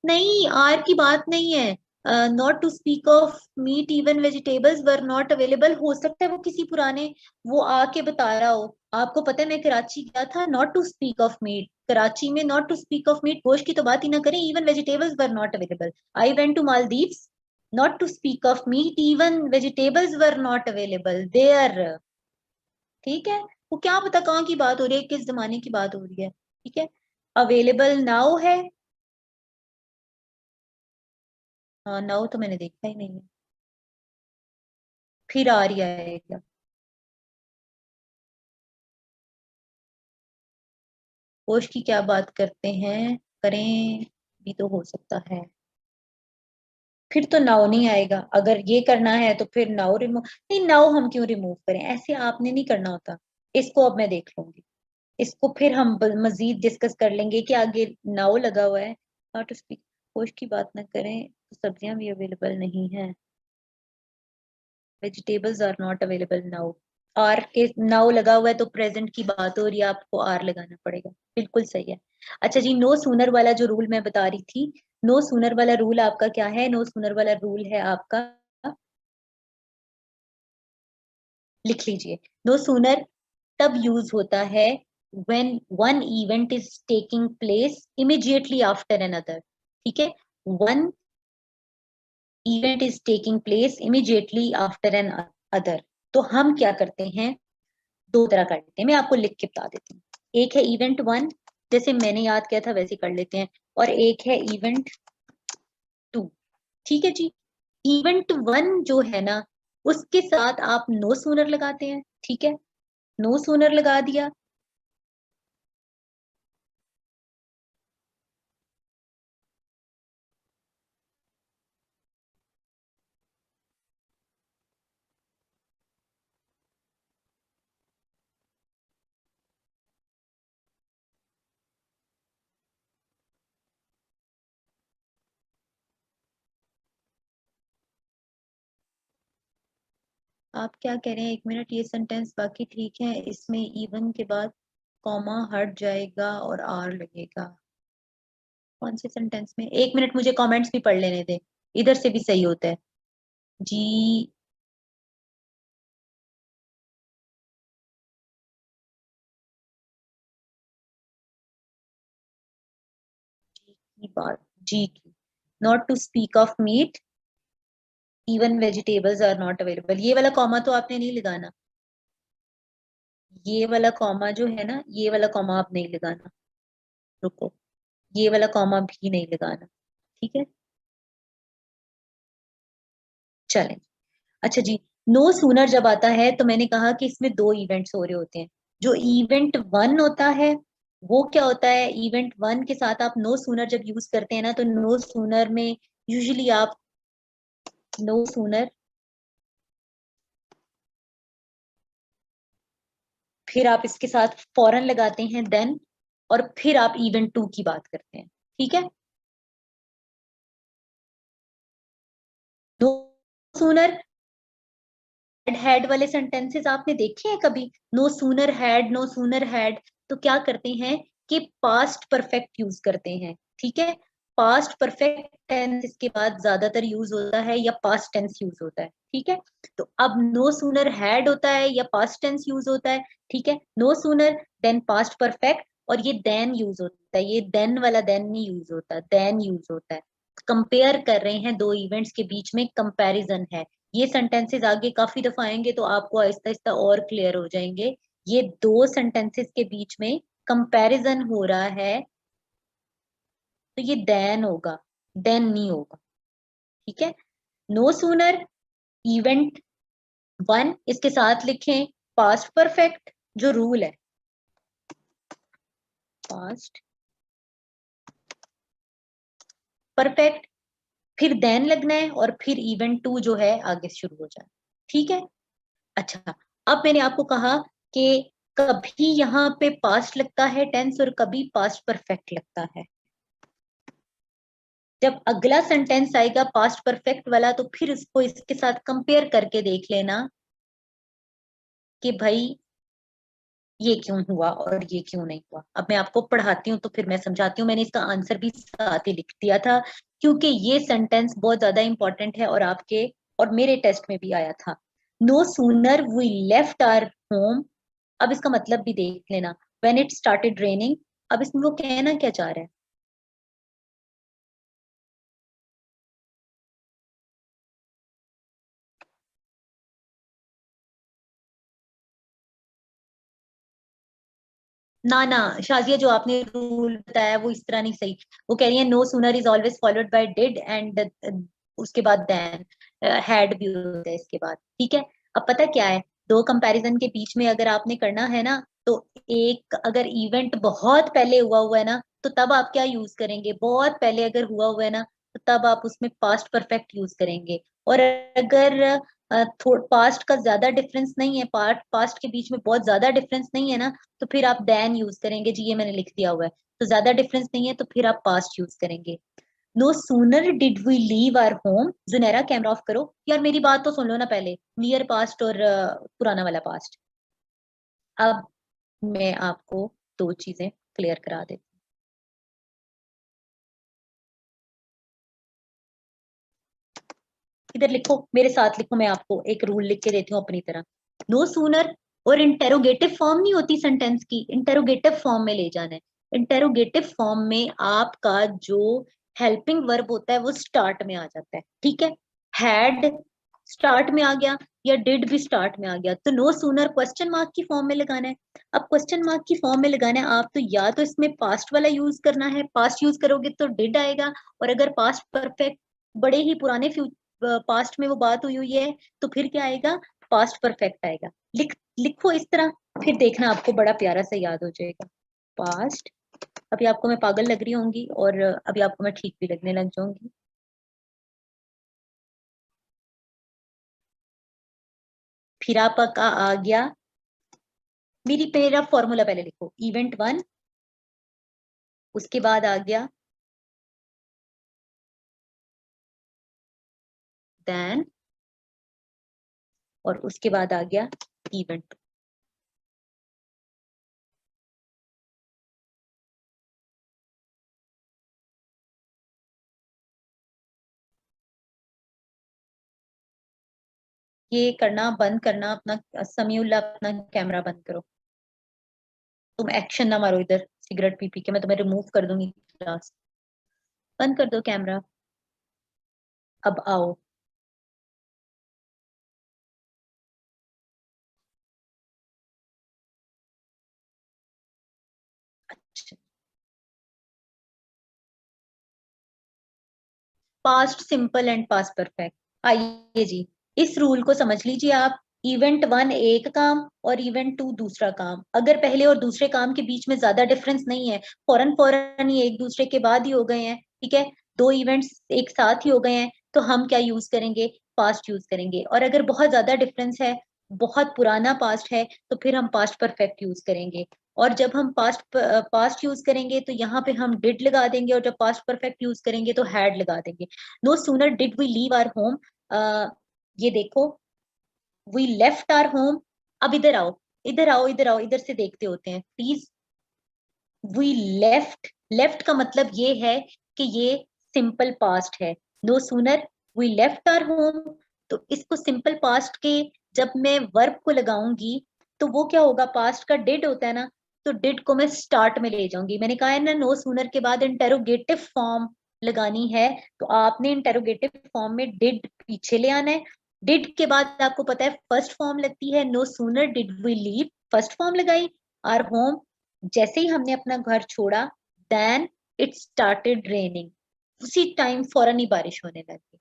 नहीं, आर की बात नहीं है। Not to speak of meat even vegetables were not available, हो सकता है वो किसी पुराने वो आके बता रहा हो। आपको पता है मैं कराची गया था, not to speak of meat, Karachi में not to speak of meat, गोश्त की तो बात ही ना करें, even vegetables were not available. I went to Maldives, not to speak of meat even vegetables were not available there. ठीक है, वो क्या पता कहाँ की बात हो रही है, किस जमाने की बात हो रही है। ठीक है, अवेलेबल नाउ है। हाँ नाउ तो मैंने देखा ही नहीं है, फिर आ रही है क्या? होश की क्या बात करते हैं, करें भी तो हो सकता है। फिर तो नाउ नहीं आएगा, अगर ये करना है तो फिर नाउ रिमूव नहीं, नाउ हम क्यों रिमूव करें, ऐसे आपने नहीं करना होता। इसको अब मैं देख लूंगी, इसको फिर हम मजीद डिस्कस कर लेंगे कि आगे नाउ लगा हुआ है। हाउ टू स्पीक, होश की बात ना करें तो सब्जियां भी अवेलेबल नहीं है, vegetables are not available now. Are के नाउ लगा हुआ है तो प्रेजेंट की बात हो रही है, आपको आर लगाना पड़ेगा। बिल्कुल सही है। अच्छा जी, नो सूनर वाला जो रूल मैं बता रही थी, नो सूनर वाला रूल आपका क्या है? नो सूनर वाला रूल है आपका, लिख लीजिए। नो सूनर तब यूज होता है when one event is taking place immediately after another। ठीक है, one event is taking place immediately after an other। तो हम क्या करते हैं, दो तरह करते हैं, मैं आपको लिख के बता देती हूँ। एक है इवेंट वन, जैसे मैंने याद किया था वैसे कर लेते हैं, और एक है इवेंट टू। ठीक है जी, इवेंट वन जो है ना, उसके साथ आप नो सूनर लगाते हैं। ठीक है, नो सूनर लगा दिया। आप क्या कह रहे हैं, एक मिनट, ये सेंटेंस बाकी ठीक है, इसमें इवन के बाद कॉमा हट जाएगा और आर लगेगा। कौन से सेंटेंस में? एक मिनट, मुझे कमेंट्स भी पढ़ लेने दे, इधर से भी सही होता है जी। जी की बात, जी की, not to speak of meat, even vegetables are not available, ये वाला कॉमा तो आपने नहीं लगाना। ये वाला कॉमा जो है ना, ये वाला कॉमा आप नहीं लगाना, रुको, ये वाला कॉमा भी नहीं लगाना। ठीक है, चलें। अच्छा जी, नो सूनर जब आता है तो मैंने कहा कि इसमें दो इवेंट्स हो रहे होते हैं। जो इवेंट वन होता है वो क्या होता है, इवेंट वन के साथ आप नो सूनर जब यूज करते हैं ना, तो नो सूनर में यूजुअली आप नो सूनर, फिर आप इसके साथ फौरन लगाते हैं देन, और फिर आप इवेंट टू की बात करते हैं। ठीक है, नो सूनर हैड वाले सेंटेंसेस आपने देखे हैं कभी? No sooner had, no sooner had, तो क्या करते हैं कि पास्ट परफेक्ट यूज करते हैं। ठीक है, पास्ट परफेक्ट टेंस इसके बाद ज्यादातर यूज होता है, या पास्ट टेंस यूज होता है। ठीक है, तो अब नो सूनर हैड होता है या पास्ट टेंस यूज होता है। ठीक है, no sooner then past perfect, और ये देन यूज होता है, ये देन वाला देन नहीं यूज होता, देन यूज होता है। कंपेयर कर रहे हैं दो इवेंट्स के बीच में, कंपैरिजन है। ये सेंटेंसेस आगे काफी दफा आएंगे तो आपको आहिस्ता आहिस्ता और क्लियर हो जाएंगे। ये दो सेंटेंसेस के बीच में कंपैरिजन हो रहा है, तो ये देन होगा, देन नहीं होगा। ठीक है, नो सूनर इवेंट वन, इसके साथ लिखें पास्ट परफेक्ट, जो रूल है पास्ट परफेक्ट, फिर देन लगना है, और फिर इवेंट टू जो है आगे शुरू हो जाए। ठीक है, अच्छा, अब मैंने आपको कहा कि कभी यहाँ पे पास्ट लगता है टेंस और कभी पास्ट परफेक्ट लगता है। जब अगला सेंटेंस आएगा पास्ट परफेक्ट वाला, तो फिर उसको इसके साथ कंपेयर करके देख लेना कि भाई ये क्यों हुआ और ये क्यों नहीं हुआ। अब मैं आपको पढ़ाती हूँ तो फिर मैं समझाती हूँ, मैंने इसका आंसर भी साथ ही लिख दिया था, क्योंकि ये सेंटेंस बहुत ज्यादा इंपॉर्टेंट है और आपके और मेरे टेस्ट में भी आया था। No sooner we left our home, अब इसका मतलब भी देख लेना, व्हेन इट स्टार्टेड रेनिंग। अब इसमें वो कहना क्या चाह रहा है? ना ना शाजिया, जो आपने रूल बताया वो इस तरह नहीं सही। वो कह रही है no sooner is always followed by did and उसके बाद देन हैड भी होता है इसके बाद, ठीक है। अब पता क्या है, दो कंपैरिजन के बीच में अगर आपने करना है ना, तो एक अगर इवेंट बहुत पहले हुआ है ना, तो तब आप क्या यूज करेंगे, बहुत पहले अगर हुआ है ना, तो तब आप उसमें पास्ट परफेक्ट यूज करेंगे। और अगर पास्ट का ज्यादा डिफरेंस नहीं है, पास्ट के बीच में बहुत ज्यादा डिफरेंस नहीं है ना, तो फिर आप देन यूज करेंगे। जी ये मैंने लिख दिया हुआ है, तो ज्यादा डिफरेंस नहीं है तो फिर आप पास्ट यूज करेंगे। No sooner did we leave our home, Junaira camera off करो यार, मेरी बात तो सुन लो ना पहले, नियर पास्ट और पुराना वाला पास्ट। अब मैं आपको दो चीजें क्लियर करा देती हूँ। इधर लिखो, मेरे साथ लिखो, मैं आपको एक रूल लिख के देती हूँ अपनी तरह। नो सूनर, और इंटेरोगेटिव फॉर्म नहीं होती सेंटेंस की, इंटेरोगेटिव फॉर्म में ले जाना है। इंटेरोगेटिव फॉर्म में आपका जो हेल्पिंग वर्ब होता है वो स्टार्ट में आ जाता है, ठीक है। हैड स्टार्ट में आ गया, या डिड भी स्टार्ट में आ गया, तो नो सूनर क्वेश्चन मार्क की फॉर्म में लगाना है। अब क्वेश्चन मार्क की फॉर्म में लगाना है आप, तो या तो इसमें पास्ट वाला यूज करना है, पास्ट यूज करोगे तो डिड आएगा। और अगर पास्ट परफेक्ट बड़े ही पुराने पास्ट में वो बात हुई है, तो फिर क्या आएगा, पास्ट परफेक्ट आएगा। लिखो इस तरह, फिर देखना आपको बड़ा प्यारा सा याद हो जाएगा। पास्ट, अभी आपको मैं पागल लग रही होंगी और अभी आपको मैं ठीक भी लगने लग जाऊंगी। फिर आपका आ गया, मेरा फॉर्मूला पहले लिखो, इवेंट वन, उसके बाद आ गया देन, और उसके बाद आ गया इवेंट। ये करना बंद करना अपना, समीउल्ला अपना कैमरा बंद करो। तुम एक्शन ना मारो इधर, सिगरेट पी पी के मैं तुम्हें रिमूव कर दूंगी क्लास। बंद कर दो कैमरा। अब आओ। Past simple and past perfect. आइए जी, इस रूल को समझ लीजिए आप। इवेंट वन एक काम और इवेंट टू दूसरा काम, अगर पहले और दूसरे काम के बीच में ज्यादा डिफरेंस नहीं है, फौरन फौरन ही एक दूसरे के बाद ही हो गए हैं, ठीक है, दो इवेंट्स एक साथ ही हो गए हैं, तो हम क्या यूज करेंगे, पास्ट यूज करेंगे। और अगर बहुत ज्यादा डिफरेंस है, बहुत पुराना पास्ट है, तो फिर हम पास्ट परफेक्ट यूज करेंगे। और जब हम पास्ट यूज करेंगे तो यहाँ पे हम डिड लगा देंगे, और जब पास्ट परफेक्ट यूज करेंगे तो हैड लगा देंगे। No sooner did we leave our home, ये देखो, वी लेफ्ट आवर होम। अब इधर आओ, इधर आओ, इधर आओ, इधर से देखते होते हैं प्लीज। वी लेफ्ट, लेफ्ट का मतलब ये है कि ये सिंपल पास्ट है। No sooner we left our home, तो इसको सिंपल पास्ट के जब मैं वर्ब को लगाऊंगी, तो वो क्या होगा, पास्ट का डिड होता है ना, तो डिड को मैं स्टार्ट में ले जाऊंगी। मैंने कहा है ना, नो सूनर के बाद इंटेरोगेटिव फॉर्म लगानी है, तो आपने इंटेरोगेटिव फॉर्म में डिड पीछे ले आना है। डिड के बाद आपको पता है फर्स्ट फॉर्म लगती है, no sooner did we leave, first form लगाई। आर होम, जैसे ही हमने अपना घर छोड़ा, देन इट स्टार्टेड रेनिंग, उसी टाइम फौरन ही बारिश होने लगी।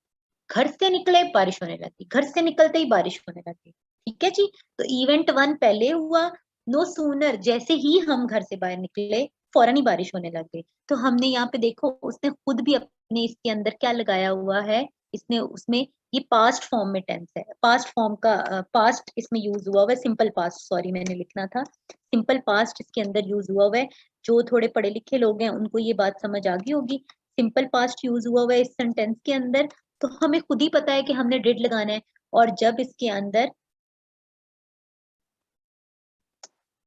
घर से निकले बारिश होने लगी, घर से निकलते ही बारिश होने लगी, ठीक है जी। तो इवेंट वन पहले हुआ, नो सूनर जैसे ही हम घर से बाहर निकले, फौरन ही बारिश होने लग गई। तो हमने यहाँ पे देखो, उसने खुद भी अपने इसके अंदर क्या लगाया हुआ है, इसने उसमें, ये पास्ट फॉर्म में टेंस है, पास्ट फॉर्म का पास्ट इसमें यूज हुआ हुआ है, सिंपल पास्ट, सॉरी मैंने लिखना था, सिंपल पास्ट इसके अंदर यूज हुआ हुआ है। जो थोड़े पढ़े लिखे लोग हैं उनको ये बात समझ आ गई होगी। सिंपल पास्ट यूज हुआ हुआ है इस सेंटेंस के अंदर, तो हमें खुद ही पता है कि हमने डिड लगाना है। और जब इसके अंदर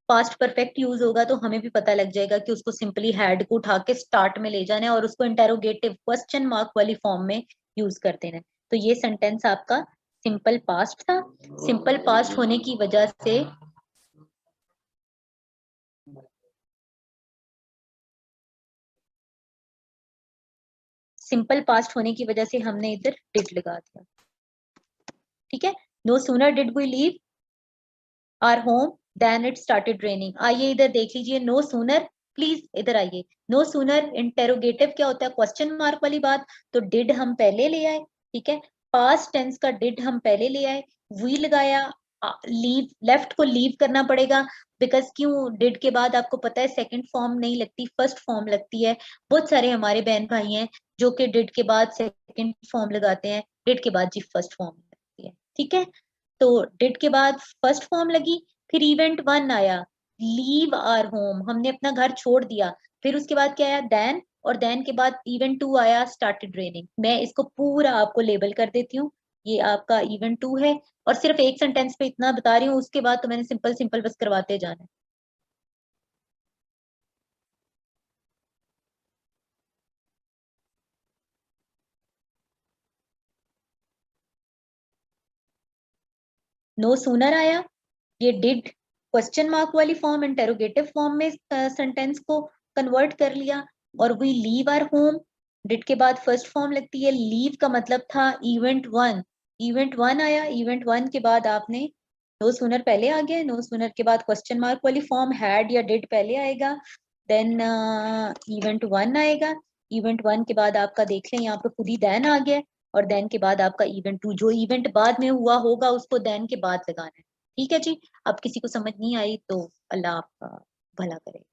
पास्ट परफेक्ट यूज होगा, तो हमें भी पता लग जाएगा कि उसको सिंपली हैड को उठा के स्टार्ट में ले जाना है और उसको इंटेरोगेटिव क्वेश्चन मार्क वाली फॉर्म में यूज कर देना है। तो ये सेंटेंस आपका सिंपल पास्ट था। सिंपल पास्ट होने की वजह से, सिंपल पास्ट होने की वजह से हमने इधर डिड लगा दिया, ठीक है। No sooner did we leave our home, then it started raining. आइए इधर देख लीजिए, नो सूनर, प्लीज इधर आइए। नो सूनर इंटेरोगेटिव क्या होता है, क्वेश्चन मार्क वाली बात। तो डिड हम पहले ले आए, ठीक है, पास्ट टेंस का डिड हम पहले ले आए, वी लगाया, लीव, लेफ्ट को लीव करना पड़ेगा, बिकॉज क्यों, डिड के बाद आपको पता है सेकंड फॉर्म नहीं लगती, फर्स्ट फॉर्म लगती है। बहुत सारे हमारे बहन भाई हैं जो कि डिड के बाद सेकंड फॉर्म लगाते हैं, डिड के बाद जी फर्स्ट फॉर्म लगती है, ठीक है। तो डिड के बाद फर्स्ट फॉर्म लगी, फिर इवेंट वन आया, लीव आर होम, हमने अपना घर छोड़ दिया। फिर उसके बाद क्या आया, देन, और देन के बाद इवेंट टू आया, स्टार्टेड रेनिंग। मैं इसको पूरा आपको लेबल कर देती हूँ, ये आपका इवेंट टू है, और सिर्फ एक सेंटेंस पे इतना बता रही हूँ, उसके बाद तो मैंने सिंपल सिंपल बस करवाते जाना है। नो सूनर आया, ये डिड क्वेश्चन मार्क वाली फॉर्म इंटेरोगेटिव फॉर्म में सेंटेंस को कन्वर्ट कर लिया, और we leave our home, did के बाद फर्स्ट फॉर्म लगती है, लीव का मतलब था इवेंट वन, इवेंट वन आया, इवेंट वन के बाद आपने नो सूनर पहले आ गया, नो सूनर के बाद क्वेश्चन मार्क वाली फॉर्म हैड या डिड पहले आएगा, देन इवेंट वन आएगा, इवेंट वन के बाद आपका देख लें यहाँ पे खुद ही देन आ गया, और देन के बाद आपका इवेंट टू, जो इवेंट बाद में हुआ होगा उसको देन के बाद लगाना है, ठीक है जी। अब किसी को समझ नहीं आई तो अल्लाह आपका भला करे।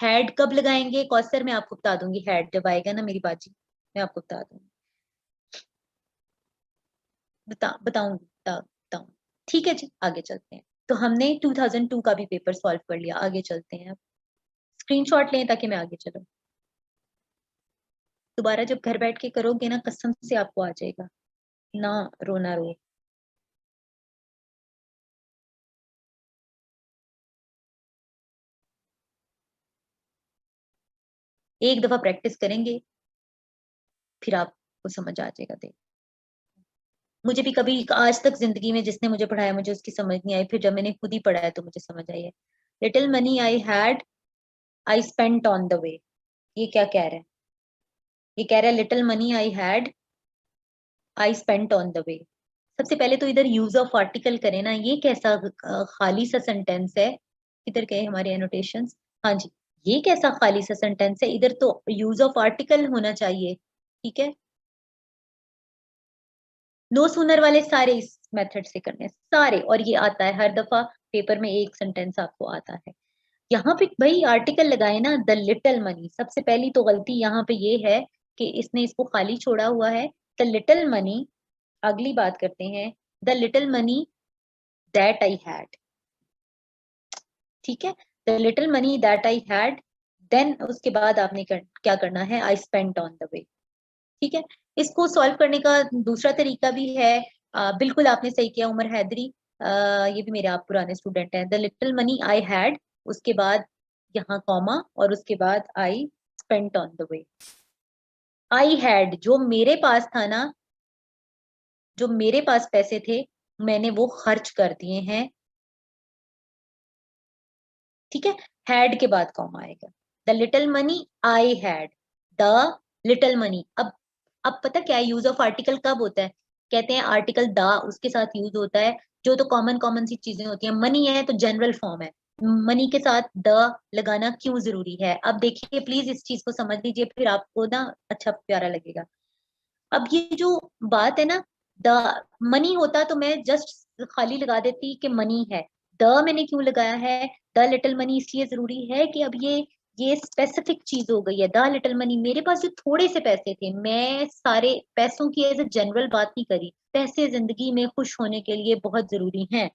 हेड कब लगाएंगे कौसर, मैं आपको बता दूंगी, हेड जब आएगा ना मेरी बाजी, मैं आपको बता दूंगी, बताऊंगी। ठीक है जी, आगे चलते हैं। तो हमने 2002 का भी पेपर सॉल्व कर लिया, आगे चलते हैं। अब स्क्रीनशॉट लें ताकि मैं आगे चलूं। दोबारा जब घर बैठ के करोगे ना, कसम से आपको आ जाएगा, ना रोना रो। एक दफा प्रैक्टिस करेंगे, फिर आपको समझ आ जाएगा। देख, मुझे भी कभी आज तक जिंदगी में जिसने मुझे पढ़ाया मुझे उसकी समझ नहीं आई, फिर जब मैंने खुद ही पढ़ा है तो मुझे समझ आई है। Little money I had, I spent on the वे। ये क्या कह रहा है, ये कह रहा है little money I had, I spent on the वे। सबसे पहले तो इधर यूज ऑफ आर्टिकल करें ना, ये कैसा खाली सा सेंटेंस है, किधर गए हमारे एनोटेशंस, हाँ जी, ये कैसा खाली सा सेंटेंस है, इधर तो यूज ऑफ आर्टिकल होना चाहिए, ठीक है। नो सूनर वाले सारे इस मेथड से करने हैं, सारे, और ये आता है हर दफा पेपर में, एक सेंटेंस आपको आता है। यहाँ पे भाई आर्टिकल लगाए ना, द लिटिल मनी, सबसे पहली तो गलती यहाँ पे ये है कि इसने इसको खाली छोड़ा हुआ है, द लिटिल मनी। अगली बात करते हैं, the little money that I had, ठीक है, the little money that I had, then उसके बाद आपने क्या करना है, I spent on the way, ठीक है। इसको सॉल्व करने का दूसरा तरीका भी है, बिल्कुल आपने सही किया उमर हैदरी, ये भी मेरे आप पुराने स्टूडेंट हैं, the little money I had, उसके बाद यहाँ कॉमा, और उसके बाद आई spent on the way. I had, जो मेरे पास था ना, जो मेरे पास पैसे थे, मैंने वो खर्च कर दिए हैं, ठीक है। हैड के बाद कॉमा आएगा, the little money I had, the little money. अब पता क्या है, यूज ऑफ आर्टिकल कब होता है, कहते हैं आर्टिकल द उसके साथ यूज होता है, जो तो कॉमन कॉमन सी चीजें होती हैं, मनी है तो जनरल फॉर्म है, मनी के साथ द लगाना क्यों जरूरी है, अब देखिए प्लीज इस चीज को समझ लीजिए, फिर आपको ना अच्छा प्यारा लगेगा। अब ये जो बात है ना, द मनी होता तो मैं जस्ट खाली लगा देती कि मनी है, द मैंने क्यों लगाया है, द लिटिल मनी इसलिए जरूरी है कि अब ये स्पेसिफिक चीज हो गई है, द लिटिल मनी, मेरे पास जो थोड़े से पैसे थे, मैं सारे पैसों की एज ए जनरल बात नहीं करी, पैसे जिंदगी में खुश होने के लिए बहुत जरूरी हैं,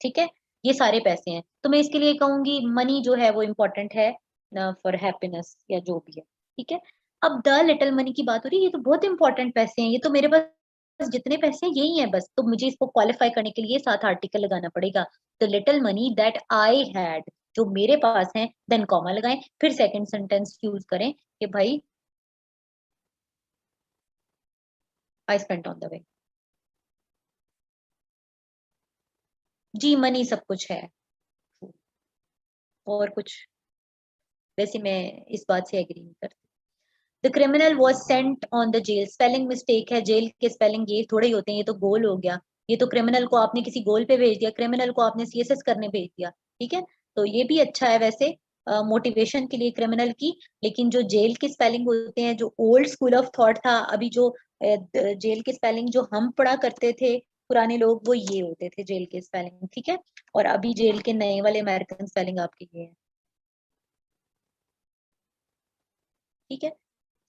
ठीक है, ये सारे पैसे हैं, तो मैं इसके लिए कहूंगी मनी जो है वो इम्पोर्टेंट है फॉर हैप्पीनेस या जो भी है, ठीक है। अब द लिटिल मनी की बात हो रही है, ये तो बहुत इंपॉर्टेंट पैसे हैं, ये तो मेरे पास जितने पैसे हैं यही हैं बस, तो मुझे इसको क्वालिफाई करने के लिए साथ आर्टिकल लगाना पड़ेगा, the little money that I had, जो मेरे पास है, देन कॉमा लगाएं, फिर सेकंड सेंटेंस यूज करें कि भाई I spent on the way. जी मनी सब कुछ है, और कुछ, वैसे मैं इस बात से एग्री नहीं करती। The criminal was sent on the jail, spelling mistake है, जेल के स्पेलिंग ये थोड़े ही होते हैं, ये तो गोल हो गया, ये तो क्रिमिनल को आपने किसी गोल पे भेज दिया, क्रिमिनल को आपने सीएसएस करने भेज दिया, ठीक है। तो ये भी अच्छा है वैसे मोटिवेशन के लिए क्रिमिनल की। लेकिन जो जेल के स्पेलिंग होते हैं, जो ओल्ड स्कूल ऑफ थॉट था, अभी जो जेल के स्पेलिंग जो हम पढ़ा करते थे पुराने लोग, वो ये होते थे जेल के स्पेलिंग, ठीक है। और अभी जेल के नए वाले अमेरिकन स्पेलिंग आपके ये है, ठीक है।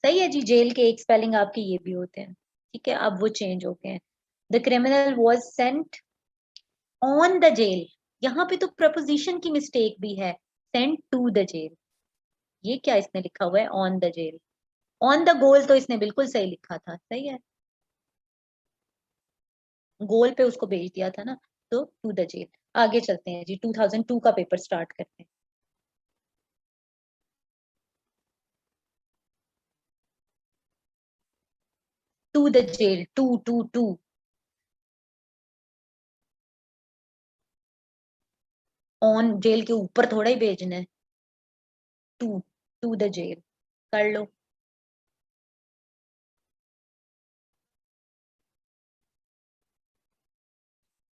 सही है जी, जेल के एक स्पेलिंग आपके ये भी होते हैं, ठीक है। अब वो चेंज हो गए हैं। The criminal was sent on the jail, यहाँ पे तो प्रपोजिशन की मिस्टेक भी है, सेंट टू द जेल। ये क्या इसने लिखा हुआ है on the jail, on the goal तो इसने बिल्कुल सही लिखा था, सही है। गोल पे उसको भेज दिया था ना, तो टू द जेल। आगे चलते हैं जी, 2002 का पेपर स्टार्ट करते हैं। To the jail, to to to. On jail के ऊपर थोड़ा ही भेजना है, टू, टू द जेल, कर लो।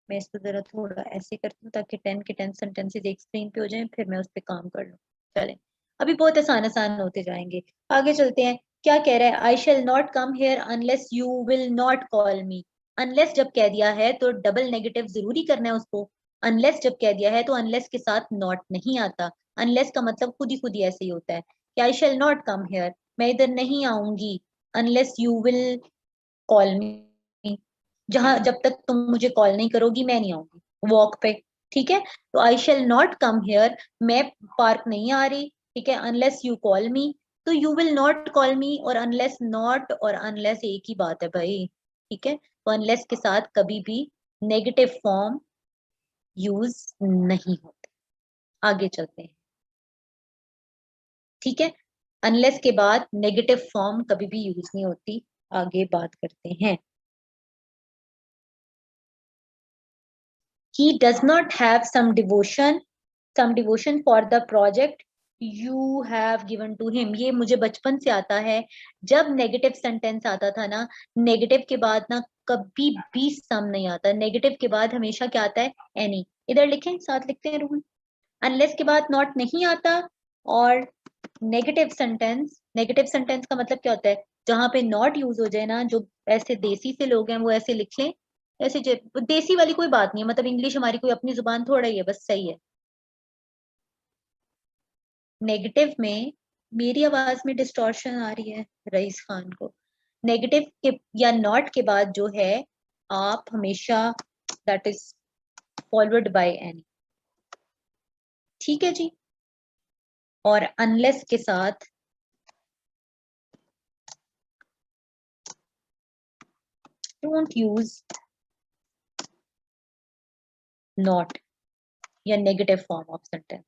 मैं इसको जरा थोड़ा ऐसे करती हूँ ताकि 10 के 10 सेंटेंसेस एक स्क्रीन पे हो जाएं, फिर मैं उस पर काम कर लूँ। चलें, अभी बहुत आसान आसान होते जाएंगे। आगे चलते हैं। क्या कह रहा है, I shall not come here unless you will not call me. Unless जब कह दिया है तो डबल नेगेटिव जरूरी करना है उसको। अनलेस जब कह दिया है तो अनलेस के साथ नॉट नहीं आता। अनलेस का मतलब खुद ही ऐसे ही होता है कि I shall not come here, मैं इधर नहीं आऊंगी, अनलेस यू विल कॉल मी, जहां जब तक तुम मुझे कॉल नहीं करोगी मैं नहीं आऊंगी वॉक पे, ठीक है। तो I shall not come here, मैं पार्क नहीं आ रही, ठीक है, अनलेस यू कॉल मी। तो you will not call me और अनलेस, नॉट और अनलेस एक ही बात है भाई, ठीक है। तो अनलेस के साथ कभी भी नेगेटिव फॉर्म यूज नहीं होते। आगे चलते हैं, ठीक है। अनलेस के बाद नेगेटिव फॉर्म कभी भी यूज नहीं होती। आगे बात करते हैं। He does not have some devotion for the project you have given to him। ये मुझे बचपन से आता है, जब नेगेटिव सेंटेंस आता था ना, नेगेटिव के बाद ना कभी भी सम नहीं आता, नेगेटिव के बाद हमेशा क्या आता है, एनी। इधर लिखें, साथ लिखते हैं रूल। अनलेस के बाद नॉट नहीं आता, और नेगेटिव सेंटेंस का मतलब क्या होता है, जहां पे नॉट यूज हो जाए ना, जो ऐसे देसी से लोग हैं वो ऐसे लिख लें। ऐसे देसी वाली कोई बात नहीं है, मतलब इंग्लिश हमारी कोई अपनी जुबान थोड़ा ही है, बस सही है। नेगेटिव में मेरी आवाज में डिस्टॉर्शन आ रही है रईस खान को। नेगेटिव के या नॉट के बाद जो है, आप हमेशा that is followed by any, ठीक है जी। और अनलेस के साथ डोंट यूज नॉट या नेगेटिव फॉर्म ऑफ सेंटेंस,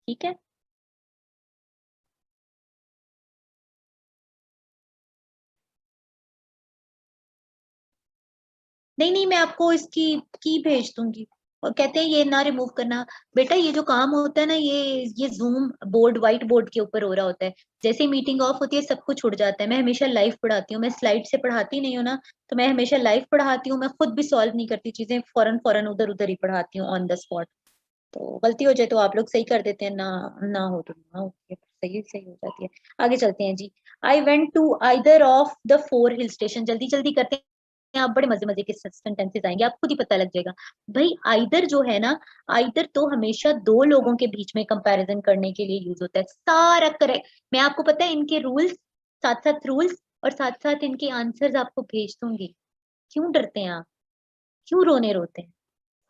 ठीक है। नहीं नहीं, मैं आपको इसकी की भेज दूंगी। और कहते हैं ये ना रिमूव करना। बेटा ये जो काम होता है ना, ये जूम बोर्ड, व्हाइट बोर्ड के ऊपर हो रहा होता है। जैसे ही मीटिंग ऑफ होती है सब कुछ उड़ जाता है। मैं हमेशा लाइव पढ़ाती हूँ, मैं स्लाइड से पढ़ाती नहीं हूँ ना, तो मैं हमेशा लाइव पढ़ाती हूँ। मैं खुद भी सॉल्व नहीं करती चीजें, फौरन फौरन उधर उधर ही पढ़ाती हूँ ऑन द स्पॉट। तो गलती हो जाए तो आप लोग सही कर देते हैं ना, ना हो तो ना ओके, सही सही हो जाती है। आगे चलते हैं जी। I went to either of the four hill station, जल्दी जल्दी करते हैं, आप बड़े मजे मजे के सेंटेंसेस आएंगे, आपको खुद ही पता लग जाएगा। भाई आइदर जो है ना, आइदर तो हमेशा दो लोगों के बीच में कंपैरिजन करने के लिए यूज होता है, सारा करेक्ट। मैं आपको पता है इनके रूल्स, साथ साथ रूल्स और साथ साथ इनके आंसर्स आपको भेज दूंगी। क्यों डरते हैं आप, क्यों रोने रोते हैं,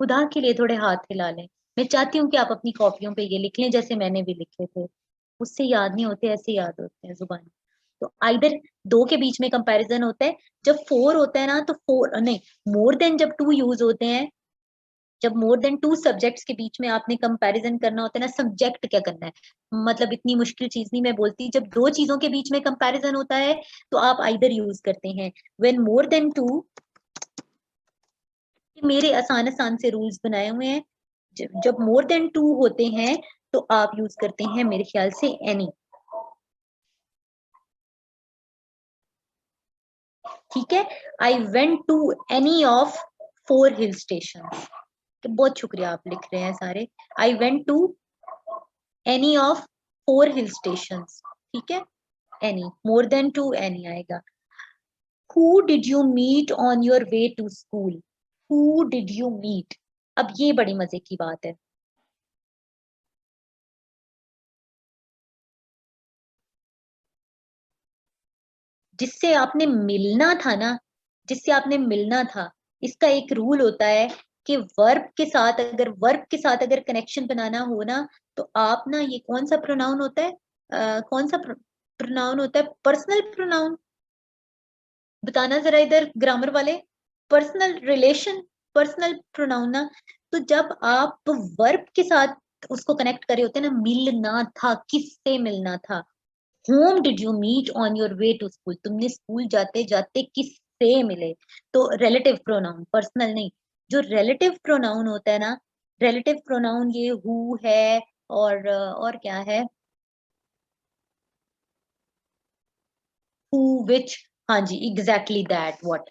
खुदा के लिए थोड़े हाथ हिला लें। मैं चाहती हूँ कि आप अपनी कॉपियों पे ये लिख लें जैसे मैंने भी लिखे थे। उससे याद नहीं होते, ऐसे याद होते हैं जुबानी। तो आइदर दो के बीच में कंपैरिजन होता है। जब फोर होता है ना, तो फोर नहीं, मोर देन जब टू यूज होते हैं, जब मोर देन टू सब्जेक्ट्स के बीच में आपने कंपैरिजन करना होता है ना, सब्जेक्ट क्या करना है, मतलब इतनी मुश्किल चीज नहीं मैं बोलती। जब दो चीजों के बीच में कंपैरिजन होता है तो आप आइदर यूज करते हैं। व्हेन मोर देन टू, मेरे आसान आसान से रूल्स बनाए हुए हैं। जब मोर देन टू होते हैं तो आप यूज करते हैं मेरे ख्याल से एनी, ठीक है। I went to any of 4 hill station. तो बहुत शुक्रिया, आप लिख रहे हैं सारे। I went to any of 4 hill station. ठीक है, any, more than two, any आएगा। Who did you meet on your way to school? Who did you meet? अब ये बड़ी मजे की बात है। जिससे आपने मिलना था ना, जिससे आपने मिलना था, इसका एक रूल होता है कि वर्ब के साथ, अगर वर्ब के साथ अगर कनेक्शन बनाना हो ना, तो आप ना, ये कौन सा प्रोनाउन होता है, कौन सा प्रोनाउन होता है, पर्सनल प्रोनाउन, बताना जरा इधर ग्रामर वाले। पर्सनल रिलेशन, पर्सनल प्रोनाउन ना। तो जब आप वर्ब के साथ उसको कनेक्ट करे होते हैं ना, मिलना था, किससे मिलना था? whom did you meet on your way to school? तुमने स्कूल जाते जाते किससे मिले? तो रिलेटिव प्रोनाउन, पर्सनल नहीं। जो रिलेटिव प्रोनाउन होता है ना, रिलेटिव प्रोनाउन ये हु है, और क्या है, हु, विच, हाँ जी, एग्जैक्टली दैट, व्हाट।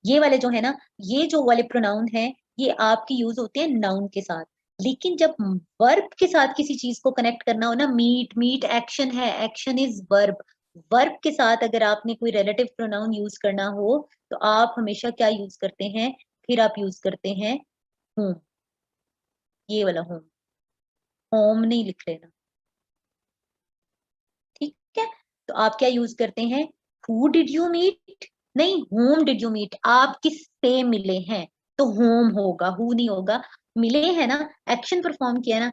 ये वाले जो है ना, ये जो वाले प्रोनाउन है, ये आपकी यूज होते हैं नाउन के साथ। लेकिन जब वर्ब के साथ किसी चीज को कनेक्ट करना हो ना, मीट, मीट एक्शन है, एक्शन इज वर्ब। वर्ब के साथ अगर आपने कोई रिलेटिव प्रोनाउन यूज करना हो, तो आप हमेशा क्या यूज करते हैं? फिर आप यूज करते हैं होम, ये वाला होम। होम नहीं लिख लेना, ठीक है? तो आप क्या यूज करते हैं? हु डिड यू मीट, नहीं, होम डिड यू मीट। आप किससे मिले हैं? तो होम होगा, हु नहीं होगा। मिले हैं ना, एक्शन परफॉर्म किया ना।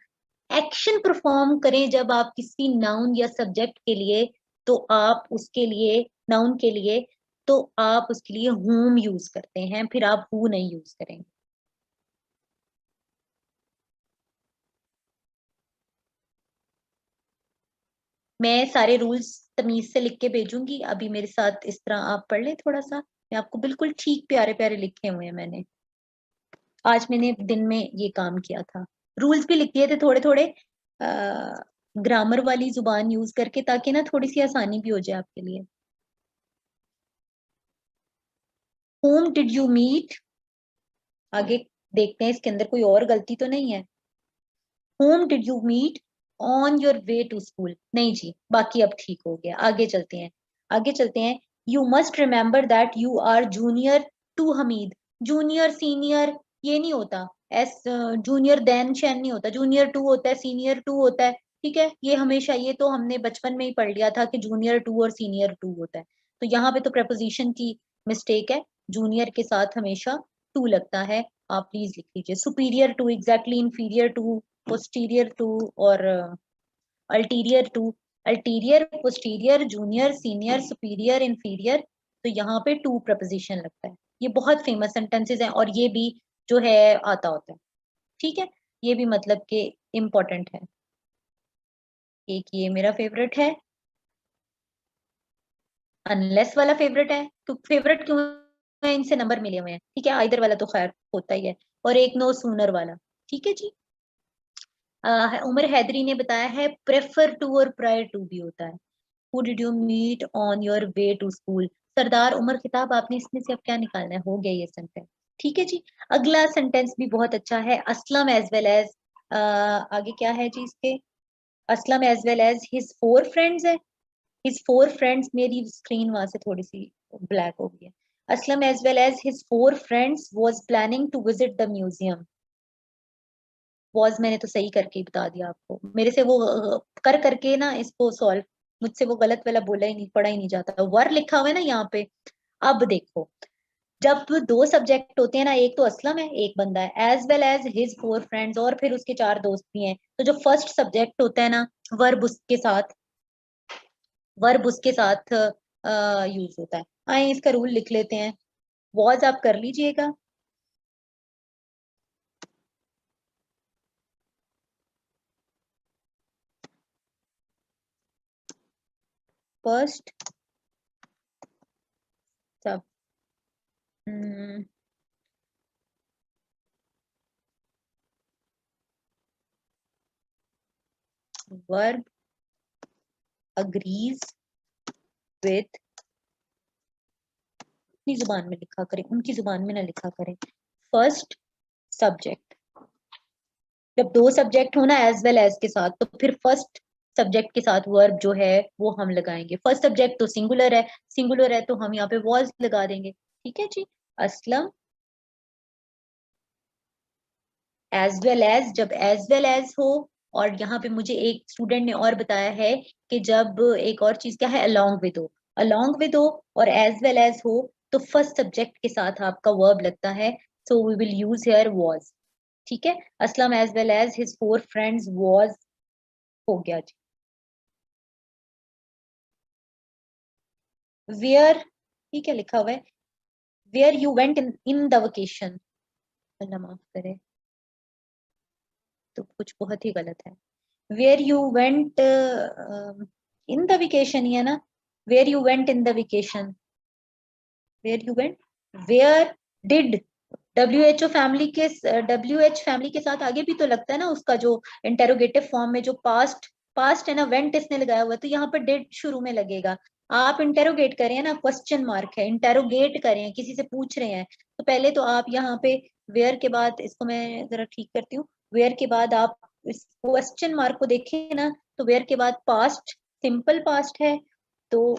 एक्शन परफॉर्म करें जब आप किसी नाउन या सब्जेक्ट के लिए, तो आप उसके लिए, नाउन के लिए, तो आप उसके लिए होम यूज करते हैं, फिर आप हु नहीं यूज करेंगे। मैं सारे रूल्स तमीज से लिख के भेजूंगी, अभी मेरे साथ इस तरह आप पढ़ लें थोड़ा सा। मैं आपको बिल्कुल ठीक प्यारे प्यारे लिखे हुए हैं मैंने। आज मैंने दिन में ये काम किया था। रूल्स भी लिख दिए थे थोड़े थोड़े, ग्रामर वाली जुबान यूज करके, ताकि ना थोड़ी सी आसानी भी हो जाए आपके लिए। whom did you meet? आगे देखते हैं इसके अंदर कोई और गलती तो नहीं है। whom did you meet on your way to school? नहीं जी, बाकी अब ठीक हो गया। आगे चलते हैं, आगे चलते हैं। You must remember that you are junior to Hamid. Junior senior ये नहीं होता, एस जूनियर देन शैन नहीं होता, जूनियर टू होता है, सीनियर टू होता है। ठीक है, ये हमेशा, ये तो हमने बचपन में ही पढ़ लिया था कि जूनियर टू और सीनियर टू होता है। तो यहाँ पे तो प्रेपोजिशन की मिस्टेक है, जूनियर के साथ हमेशा टू लगता है। आप प्लीज लिख लीजिए, superior to, exactly inferior to, posterior to, और ulterior to. Ulterior, posterior, junior, senior, superior, inferior. तो यहाँ पे टू प्रपोजिशन लगता है। ये बहुत फेमस सेंटेंसेस हैं, और ये भी जो है आता होता है। ठीक है, ये भी मतलब कि इम्पोर्टेंट है। एक ये मेरा फेवरेट है, अनलेस वाला फेवरेट है। तो फेवरेट क्यों है? इनसे नंबर मिले हुए हैं, ठीक है। आइदर वाला तो खैर होता ही है। और एक नो सूनर वाला। ठीक है जी। उमर हैदरी ने बताया है प्रेफर टू और प्रायर टू भी होता है। Who did you meet on your way to school? Sardar Umar Khitab, आपने इसमें से अब क्या निकालना है? हो गया ये सेंटेंस। ठीक है जी। अगला सेंटेंस भी बहुत अच्छा है, असलम एज वेल एज, आगे क्या है जी इसके? Aslam as well as his four friends है। हिज फोर फ्रेंड्स, मेरी स्क्रीन वहां से थोड़ी सी ब्लैक हो गई है। Aslam as well as his four friends was planning to visit the museum. Was मैंने तो सही करके ही बता दिया आपको, मेरे से वो कर करके ना इसको सॉल्व, मुझसे वो गलत वाला बोला ही नहीं, पढ़ा ही नहीं जाता। वर लिखा हुआ है ना यहाँ पे। अब देखो, जब दो सब्जेक्ट होते हैं ना, एक तो असलम है, एक बंदा है, as well as his four friends, और फिर उसके चार दोस्त भी हैं, तो जो फर्स्ट सब्जेक्ट होता है ना, वर्ब उसके साथ, वर्ब उसके साथ यूज होता है। आए इसका रूल लिख लेते हैं। वॉज आप कर लीजिएगा। फर्स्ट सब वर्ब अग्रीज विथ, अपनी जुबान में लिखा करें, उनकी जुबान में ना लिखा करें। First subject. जब दो सब्जेक्ट हो ना एज वेल एज के साथ, तो फिर फर्स्ट सब्जेक्ट के साथ वर्ब जो है वो हम लगाएंगे। फर्स्ट सब्जेक्ट तो सिंगुलर है तो हम यहाँ पे वॉज लगा देंगे। ठीक है जी। असलम एज वेल एज, जब एज वेल एज हो, और यहाँ पे मुझे एक स्टूडेंट ने और बताया है कि जब एक और चीज क्या है, अलोंग विद हो और एज वेल एज हो, तो फर्स्ट सब्जेक्ट के साथ आपका वर्ब लगता है। So we will use here was. ठीक है। Aslam as well as his 4 friends was, हो गया जी। वेयर, ठीक है लिखा हुआ है, where you went in the vacation. Allah माफ करे, तो कुछ बहुत ही गलत है। Where you went in the vacation, ये ना, where you went in the vacation, where you went, where did, W H family के साथ आगे भी तो लगता है ना उसका, जो इंटेरोगेटिव फॉर्म में जो पास्ट पास्ट है ना, वेंट इसने लगाया हुआ है, तो यहाँ पर डिड शुरू में लगेगा। आप इंटेरोगेट करें ना, क्वेश्चन मार्क है, इंटेरोगेट करें, किसी से पूछ रहे हैं, तो पहले तो आप यहाँ पे वेयर के बाद, इसको मैं जरा ठीक करती हूँ, वेयर के बाद आप इस क्वेश्चन मार्क को देखें ना, तो वेयर के बाद पास्ट, सिंपल पास्ट है, तो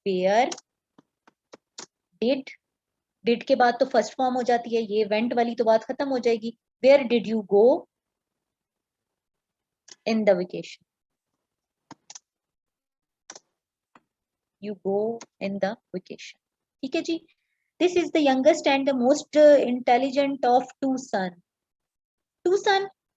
वेयर डिड, डिड के बाद तो फर्स्ट फॉर्म हो जाती है, ये वेंट वाली तो बात खत्म हो जाएगी। Where did you go in the vacation, you go in the vacation. ठीक है जी। This is the youngest and the most intelligent of two son.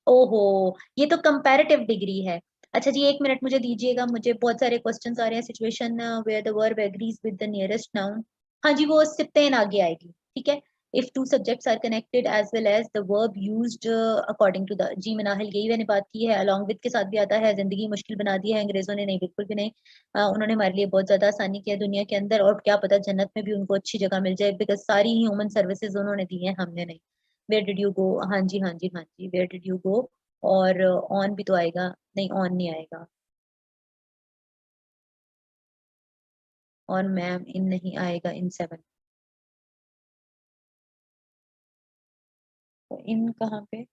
ओहो, ये तो कंपैरेटिव डिग्री है। अच्छा जी, एक मिनट मुझे दीजिएगा, मुझे बहुत सारे क्वेश्चंस आ रहे हैं। Situation where the verb agrees with the nearest noun, हाँ जी वो सिप्टेन आगे आएगी। ठीक है। If two subjects are connected as well as the verb used according to the, जी मनाहिल यही मैंने बात की है, अलॉन्ग विद के साथ भी आता है। जिंदगी मुश्किल बना दी है अंग्रेजों ने, नहीं बिल्कुल भी नहीं। उन्होंने हमारे लिए बहुत ज्यादा आसानी किया दुनिया के अंदर, और क्या पता जन्नत में भी उनको अच्छी जगह मिल जाए, बिकॉज सारी ह्यूमन सर्विसेज उन्होंने दी है, हमने नहीं। वेयर डिड यू गो, हाँ जी हाँ जी हाँ जी, वेयर डिड यू गो। और ऑन भी तो आएगा, नहीं ऑन नहीं आएगा, और मैम इन नहीं आएगा, इन 7, तो इन कहाँ पे।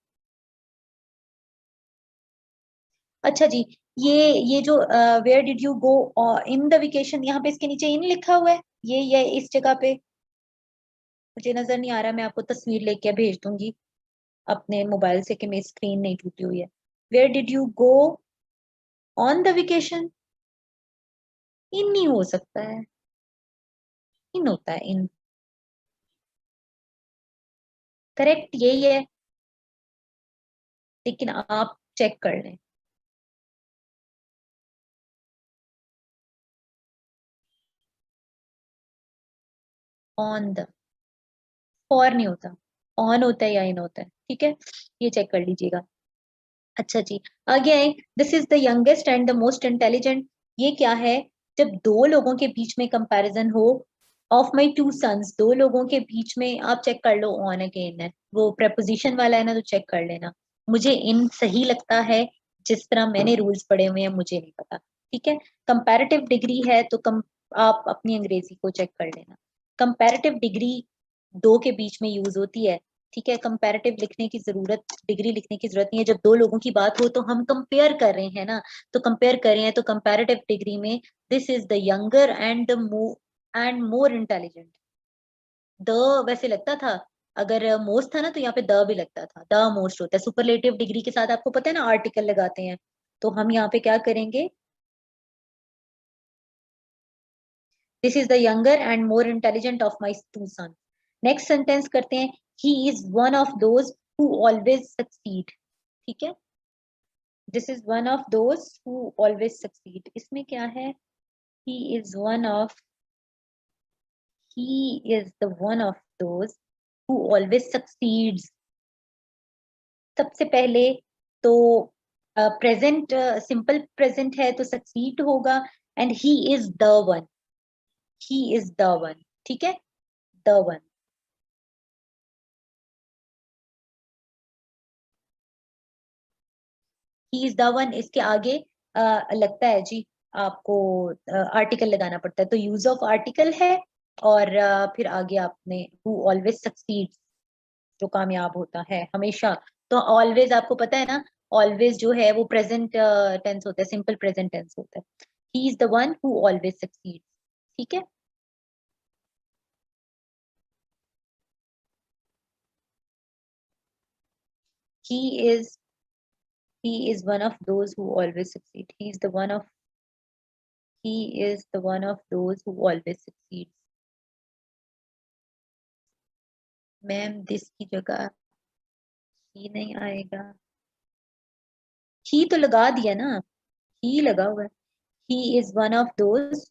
अच्छा जी, ये जो where did you go in the vacation, यहाँ पे इसके नीचे इन लिखा हुआ है, ये इस जगह पे मुझे नजर नहीं आ रहा, मैं आपको तस्वीर लेके भेज दूंगी अपने मोबाइल से कि मेरी स्क्रीन नहीं टूटी हुई है। Where did you go on the vacation, in नहीं हो सकता है, इन होता है, इन। करेक्ट यही है, लेकिन आप चेक कर लें। ऑन द, फॉर नहीं होता, ऑन होता है या इन होता है। ठीक है, ये चेक कर लीजिएगा। अच्छा जी, आगे आए। This is the youngest and the most intelligent, ये क्या है, जब दो लोगों के बीच में कंपैरिजन हो, ऑफ माई 2 सन्स, दो लोगों के बीच में, आप चेक कर लो, ऑन अगेन है, वो preposition वाला है ना, तो चेक कर लेना। मुझे इन सही लगता है, जिस तरह मैंने रूल्स पढ़े हुए हैं, मुझे नहीं पता। ठीक है। कंपैरेटिव डिग्री है तो आप अपनी अंग्रेजी को चेक कर लेना। कंपैरेटिव डिग्री दो के बीच में यूज होती है। ठीक है, कंपैरेटिव लिखने की जरूरत, डिग्री लिखने की जरूरत नहीं है। जब दो लोगों की बात हो तो हम कंपेयर कर रहे हैं ना, तो कंपेयर कर रहे हैं, तो कंपैरेटिव डिग्री में this is the younger and more intelligent. The वैसे लगता था, अगर मोस्ट था ना, तो यहाँ पे द भी लगता था, द मोस्ट होता है। सुपरलेटिव डिग्री के साथ आपको पता है ना आर्टिकल लगाते हैं, तो हम यहाँ पे क्या करेंगे, this is the younger and more intelligent of my 2 sons. Next sentence करते हैं, he is one of those who always succeed. ठीक है, this is one of those who always succeed, इसमें क्या है, he is one of, he is the one of those who always succeeds। सबसे पहले तो प्रेजेंट, सिंपल प्रेजेंट है तो सक्सीड होगा, and he is the one. ठीक है, the one, he is the one, इसके आगे लगता है जी आपको आर्टिकल लगाना पड़ता है, तो यूज ऑफ आर्टिकल है, और फिर आगे आपने हु ऑलवेज सक्सीड, जो कामयाब होता है हमेशा। तो ऑलवेज आपको पता है ना, ऑलवेज जो है वो प्रेजेंट टेंस होता है, सिंपल प्रेजेंट टेंस होता है। He is the one who always succeed. ठीक है। he is he is one of those who always succeed. He is the one of those who always succeeds। Ma'am this की जगह ही नहीं आएगा। ही तो लगा दिया ना, ही लगा हुआ है। He is one of those.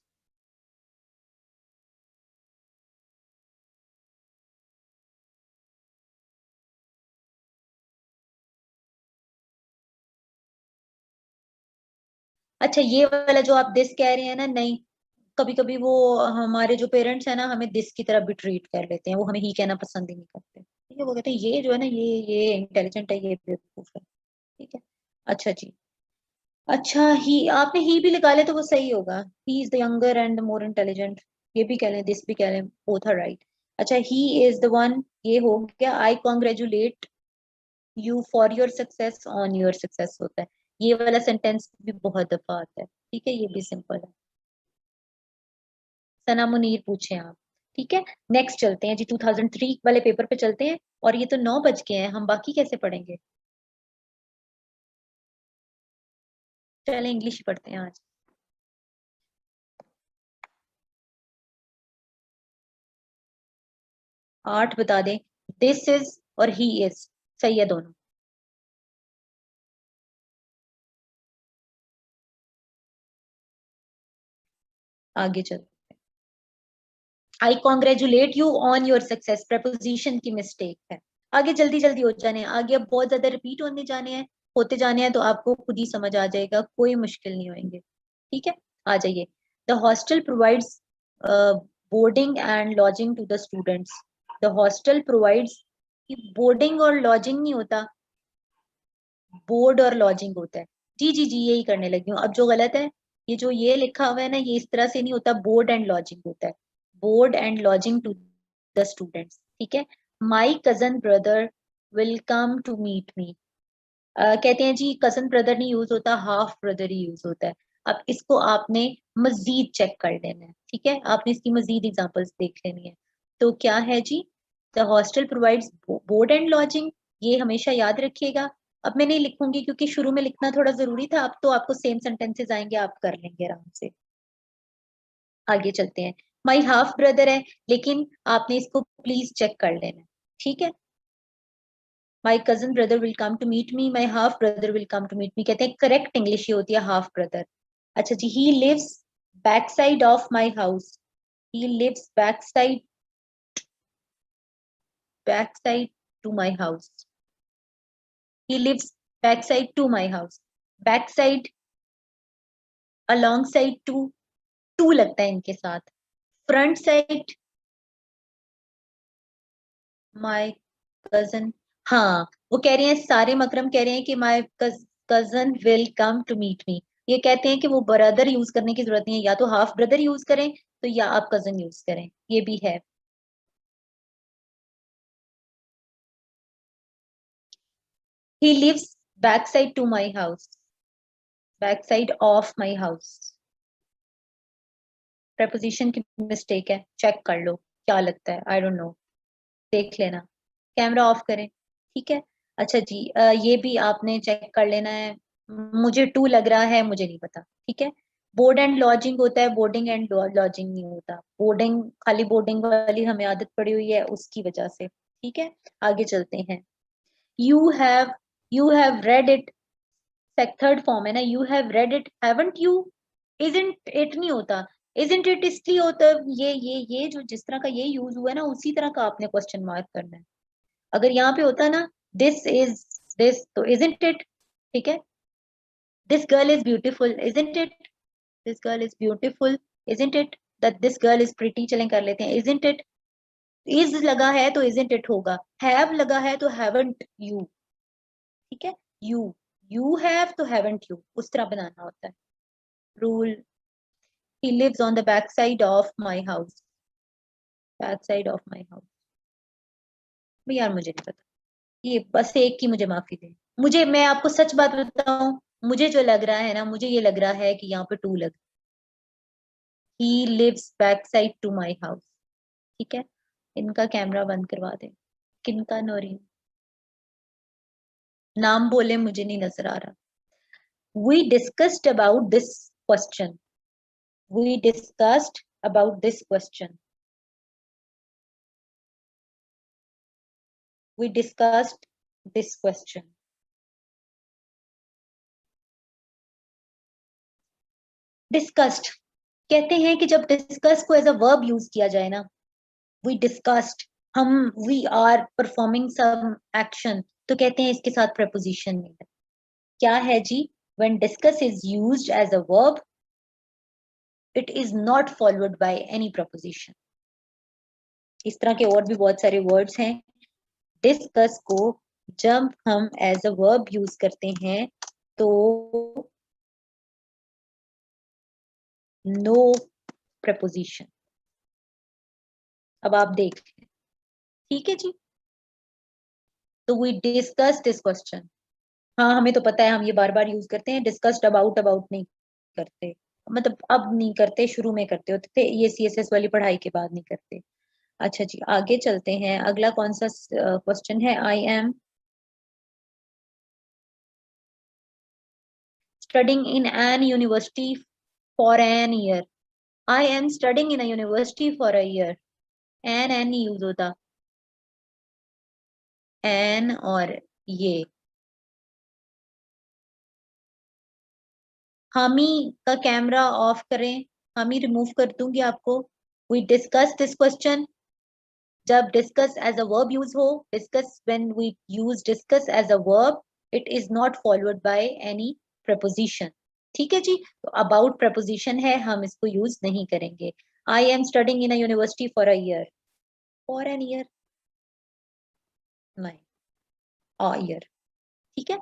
अच्छा ये वाला जो आप दिस कह रहे हैं ना, नहीं, कभी कभी वो हमारे जो पेरेंट्स है ना हमें दिस की तरफ भी ट्रीट कर लेते हैं, वो हमें ही कहना पसंद ही नहीं करते। ठीक है, वो कहते हैं ये जो है ना, ये इंटेलिजेंट है, ये बेवकूफ है। ठीक है। अच्छा जी। अच्छा ही, आपने ही भी लगा ले तो वो सही होगा। He is the younger and more intelligent. ये भी कह लें, दिस भी कह लें, बोथ आर राइट। अच्छा ही इज द वन, ये हो गया। I congratulate you for your success on your success होता है। ये वाला सेंटेंस भी बहुत दफा आता है। ठीक है, ये भी सिंपल है। सना मुनीर पूछे आप। ठीक है। नेक्स्ट चलते हैं जी, 2003 वाले पेपर पे चलते हैं। और ये तो 9 बज गए हैं, हम बाकी कैसे पढ़ेंगे। चले इंग्लिश ही पढ़ते हैं आज। 8 बता दें। दिस इज और ही इज सही है दोनों। आगे चल। I congratulate you on your success, preposition की मिस्टेक है। आगे जल्दी जल्दी हो जाने हैं, आगे अब बहुत ज्यादा रिपीट होने जाने हैं, होते जाने हैं, तो आपको खुद ही समझ आ जाएगा, कोई मुश्किल नहीं होंगे। ठीक है। आ जाइए। The hostel provides boarding and lodging to the students. The hostel provides, boarding और लॉजिंग नहीं होता, बोर्ड और लॉजिंग होता है। जी जी जी, यही करने लगी हूँ। अब जो गलत है, ये जो ये लिखा हुआ है ना, ये इस तरह से नहीं होता, बोर्ड एंड लॉजिंग होता है। Board and lodging to the students. ठीक है। My cousin brother will come to meet me. कहते हैं जी कजन ब्रदर नहीं यूज होता, हाफ ब्रदर ही यूज होता है। अब इसको आपने मजीद चेक कर लेना है। ठीक है, आपने इसकी मजीद एग्जांपल्स देख लेनी है। तो क्या है जी, the hostel provides board and lodging, ये हमेशा याद रखिएगा। अब मैं नहीं लिखूंगी क्योंकि शुरू में लिखना थोड़ा जरूरी था, अब तो आपको सेम सेंटेंसेस आएंगे, आप कर लेंगे आराम से। आगे चलते हैं। माई हाफ ब्रदर है, लेकिन आपने इसको प्लीज चेक कर लेना है। ठीक है। My cousin brother will come to meet me, my half brother will come to meet me, कहते हैं करेक्ट इंग्लिश ये होती है हाफ ब्रदर। अच्छा जी, he lives back side of my house. He lives back side to my house. He lives back side to my house. Back side, along side, to, to लगता है इनके साथ। Front side, my cousin, हाँ, वो कह रहे हैं, सारे मकरम कह रहे हैं कि my cousin will come to meet me. ये कहते हैं कि वो ब्रदर यूज करने की जरूरत नहीं है, या तो हाफ ब्रदर यूज करें, तो या आप कजन यूज करें, ये भी है। He lives back side to my house, back side of my house. Preposition की मिस्टेक है, चेक कर लो, क्या लगता है, आई डोंट नो, देख लेना। कैमरा ऑफ करें। ठीक है। अच्छा जी, ये भी आपने चेक कर लेना है। मुझे टू लग रहा है, मुझे नहीं पता। ठीक है। बोर्ड एंड लॉजिंग होता है, बोर्डिंग एंड लॉजिंग नहीं होता। बोर्डिंग खाली बोर्डिंग वाली हमें आदत पड़ी हुई है, उसकी वजह से। ठीक है। आगे चलते हैं। You have you have read it, third form है ना, you have read it haven't you. Isn't it नहीं होता, इजंट इट इसलिए होता है, ये जो जिस तरह का ये यूज हुआ है ना, उसी तरह का आपने क्वेश्चन मार्क करना है। अगर यहाँ पे होता ना, दिस इज दिस, तो इजंट इट। ठीक है। This girl is beautiful, isn't it. This girl is beautiful, isn't it. That this girl is pretty, चलें कर लेते हैं, इजंट इट। इज लगा है तो इजंट इट होगा, हैव लगा है तो हैवंट यू। ठीक है। यू यू हैव तो हैवंट यू, उस तरह बनाना होता है rule. He lives on the back side of my house, back side of my house. यार मुझे नहीं पता, ये बस एक की मुझे माफी दे। मुझे, मैं आपको सच बात बताऊं, मुझे जो लग रहा है ना, मुझे ये लग रहा है कि यहाँ पे टू लग, he lives back side to my house. ठीक है, इनका कैमरा बंद करवा दे। किनका? नोरी, नाम बोले, मुझे नहीं नजर आ रहा। We discussed about this question. We discussed about this question. We discussed this question. Discussed कहते हैं कि जब discuss को एज अ वर्ब यूज किया जाए ना, we discussed, हम we are performing some action, तो कहते हैं इसके साथ preposition नहीं है। क्या है जी? When discuss is used as a verb, it is not followed by any preposition. इस तरह के और भी बहुत सारे वर्ड्स हैं। डिस्कस को जब हम एज अ वर्ब यूज करते हैं तो नो प्रपोजिशन। अब आप देख, ठीक है जी। तो वी डिस्कस दिस क्वेश्चन। हाँ, हमें तो पता है, हम ये बार बार यूज करते हैं। डिस्कस्ड अबाउट, अबाउट नहीं करते, मतलब अब नहीं करते, शुरू में करते होते थे, ये सीएसएस वाली पढ़ाई के बाद नहीं करते। अच्छा जी, आगे चलते हैं। अगला कौन सा क्वेश्चन है? I am studying in an university for an year. I am studying in a university for a year. An नहीं यूज होता, an और ये। हामी का कैमरा ऑफ करें, हामी रिमूव कर दूंगी आपको। We discuss this question। जब discuss as a verb use हो, discuss, when we use discuss as a verb, it is not followed by any preposition। ठीक है जी। तो about preposition है, हम इसको यूज नहीं करेंगे। I am studying in a university for a year। For an year नहीं, a year। ठीक है।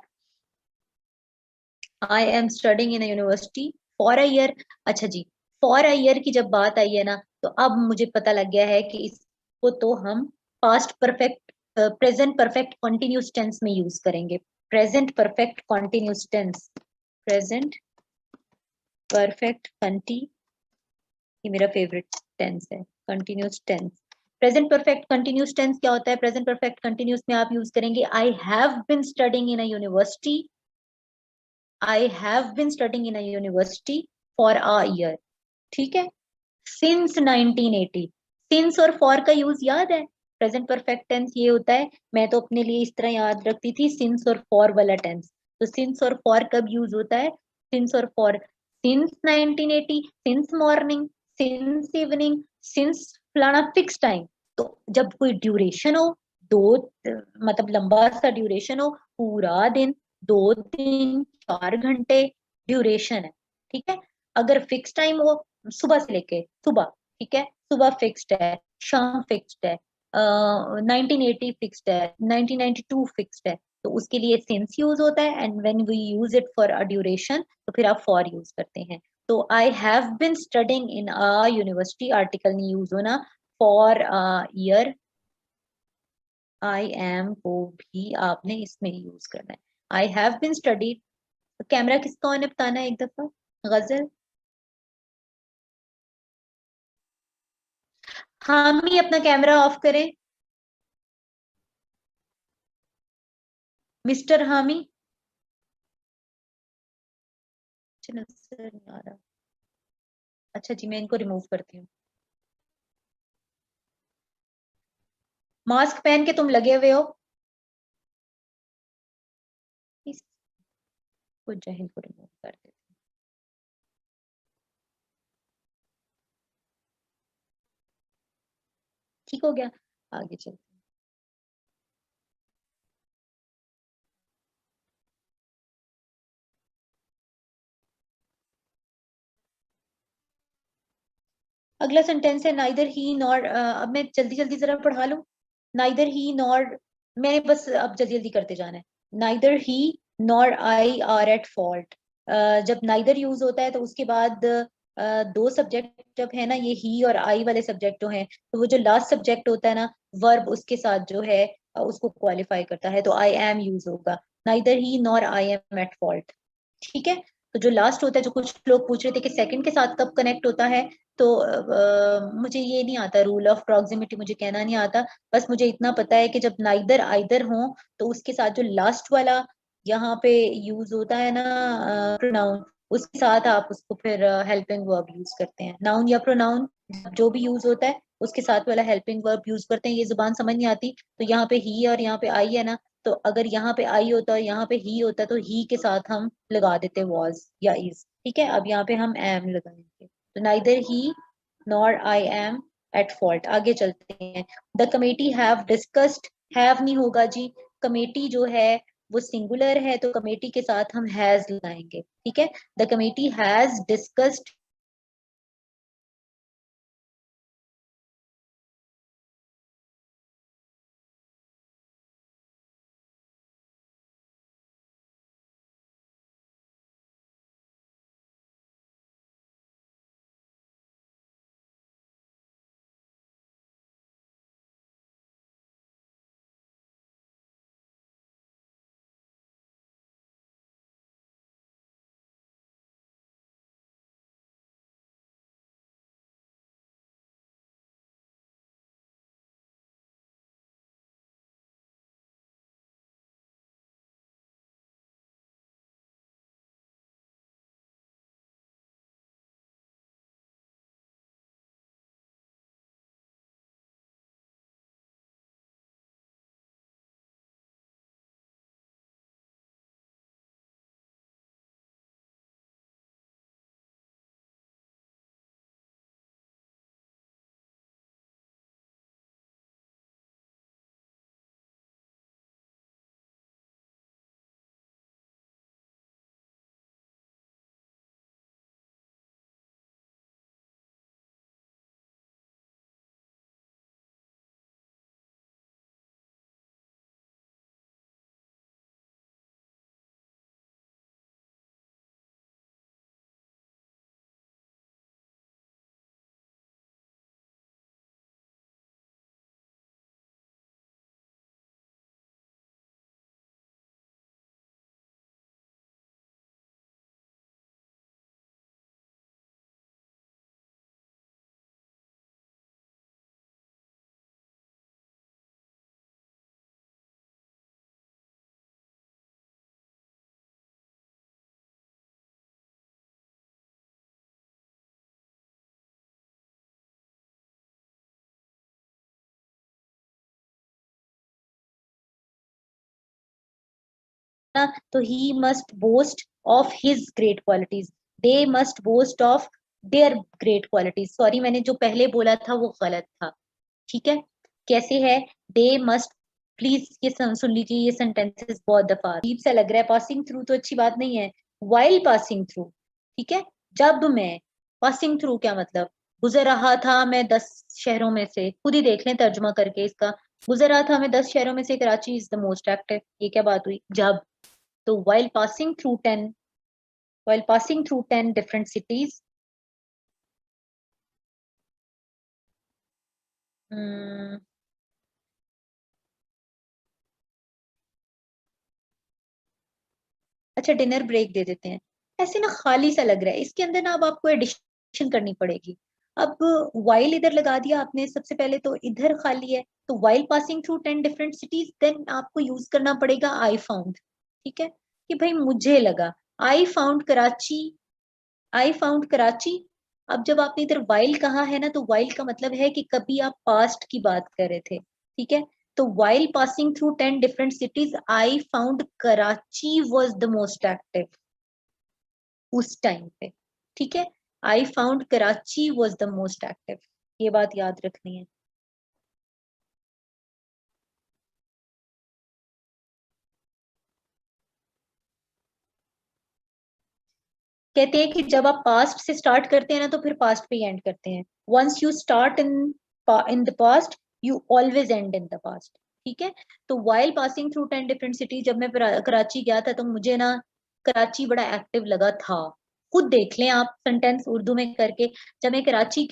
I am studying in a university for a year। अच्छा जी, for a year की जब बात आई है ना, तो अब मुझे पता लग गया है कि इसको तो हम past perfect, present perfect continuous tense में यूज करेंगे। Present perfect continuous tense, present perfect conti, ये मेरा फेवरेट टेंस है, continuous tense. Present perfect continuous tense क्या होता है? प्रेजेंट परफेक्ट कंटिन्यूस में आप यूज करेंगे I have been studying in a university. I have been studying in a university for a year। ठीक है। Since 1980। Since और for का यूज याद है? प्रेजेंट परफेक्ट टेंस ये होता है, मैं तो अपने लिए इस तरह याद रखती थी, since और for वाला टेंस। तो since और for कब यूज होता है? Since और for, since 1980, since morning, since evening, since फलाना फिक्स टाइम। तो जब कोई ड्यूरेशन हो, दो, मतलब लंबा सा ड्यूरेशन हो, पूरा दिन, 2 दिन, 4 घंटे ड्यूरेशन है। ठीक है। अगर फिक्स टाइम हो, सुबह से लेके सुबह, ठीक है, सुबह फिक्स्ड है, शाम फिक्स्ड है, 1980 फिक्स्ड है, 1992 फिक्स्ड है, तो उसके लिए सिंस यूज होता है। And when we use it for a duration, तो फिर आप फॉर यूज करते हैं। तो I have been studying in a university, article नहीं यूज होना। फॉर ईयर, आई एम को भी आपने इसमें यूज करना है। I have been studied. Camera किसका ऑन है बताना है एक दफा। गजल, हामी अपना कैमरा ऑफ करें। मिस्टर हामी, नजर नहीं आ रहा। अच्छा जी, मैं इनको रिमूव करती हूँ। मास्क पहन के तुम लगे हुए हो, इसको जहील को रिमूव कर देते हैं। ठीक हो गया, आगे चलते हैं। अगला सेंटेंस है नाइदर ही नॉर, अब मैं जल्दी जल्दी जरा पढ़ा लूं। नाइदर ही नॉर, मैंने बस अब जल्दी जल्दी करते जाना है। Neither he nor I R at fault. जब नाइदर यूज होता है तो उसके बाद दो सब्जेक्ट जब है ना, ये ही और आई वाले सब्जेक्ट जो हैं, तो वो जो लास्ट सब्जेक्ट होता है ना, वर्ब उसके साथ जो है उसको क्वालिफाई करता है, तो आई एम यूज होगा, neither he nor I am at fault. ठीक है। तो जो लास्ट होता है, जो कुछ लोग पूछ रहे थे कि सेकंड के साथ कब कनेक्ट होता है, तो मुझे ये नहीं आता, रूल ऑफ प्रॉक्सिमिटी मुझे कहना नहीं आता। बस मुझे इतना पता है कि जब नाइदर आइदर हो, तो उसके साथ जो लास्ट वाला यहाँ पे यूज होता है ना प्रोनाउन, उसके साथ आप उसको फिर हेल्पिंग वर्ब यूज करते हैं। नाउन या प्रोनाउन जो भी यूज होता है, उसके साथ वाला हेल्पिंग वर्ब यूज करते हैं। ये जुबान समझ नहीं आती, तो यहाँ पे ही और यहाँ पे आई है ना, तो अगर यहाँ पे आई होता और यहाँ पे ही होता, तो ही के साथ हम लगा देते वॉज या इज। ठीक है। अब यहाँ पे हम एम लगाएंगे, तो neither he nor I am at fault. आगे चलते हैं। The committee have discussed, have नहीं होगा जी, कमेटी जो है वो सिंगुलर है, तो कमेटी के साथ हम हैज लगाएंगे। ठीक है। द कमेटी हैज डिस्कस्ड, ना, तो he must boast of his great qualities, they must boast of their great qualities. Sorry, मैंने जो पहले बोला था वो गलत था। ठीक है। कैसे है? दे मस्ट, प्लीज ये सुन लीजिए, ये सेंटेंसेस बहुत दफा अजीब सा लग रहा है। पासिंग थ्रू तो अच्छी बात नहीं है, वाइल पासिंग थ्रू। ठीक है। जब मैं, पासिंग थ्रू क्या मतलब? गुजर रहा था मैं 10 शहरों में से, खुद ही देख लें तर्जुमा करके इसका। गुजर रहा था मैं 10 शहरों में से, Karachi is the most active. ये क्या बात हुई? जब, तो while passing through 10 different cities, हम्म, अच्छा डिनर ब्रेक दे देते हैं। ऐसे ना खाली सा लग रहा है, इसके अंदर ना अब आपको एडिशन करनी पड़ेगी। अब वाइल इधर लगा दिया आपने, सबसे पहले तो इधर खाली है, तो while passing through 10 different cities, देन आपको यूज करना पड़ेगा आई फाउंड। ठीक है। कि भाई मुझे लगा, I found Karachi, I found Karachi. अब जब आपने इधर वाइल कहा है ना, तो वाइल का मतलब है कि कभी आप पास्ट की बात कर रहे थे। ठीक है। तो while passing through 10 different cities, I found Karachi was the most active उस टाइम पे। ठीक है। I found Karachi was the most active, ये बात याद रखनी है। कहते हैं कि जब आप पास्ट से स्टार्ट करते हैं ना, तो फिर पास्ट पे एंड करते हैं। Once you start in the past, you always end in the past. ठीक है। तो while passing through 10 different cities, जब मैं कराची गया था, तो मुझे ना कराची बड़ा एक्टिव लगा था। खुद देख लें आप सेंटेंस उर्दू में करके। जब मैं कराची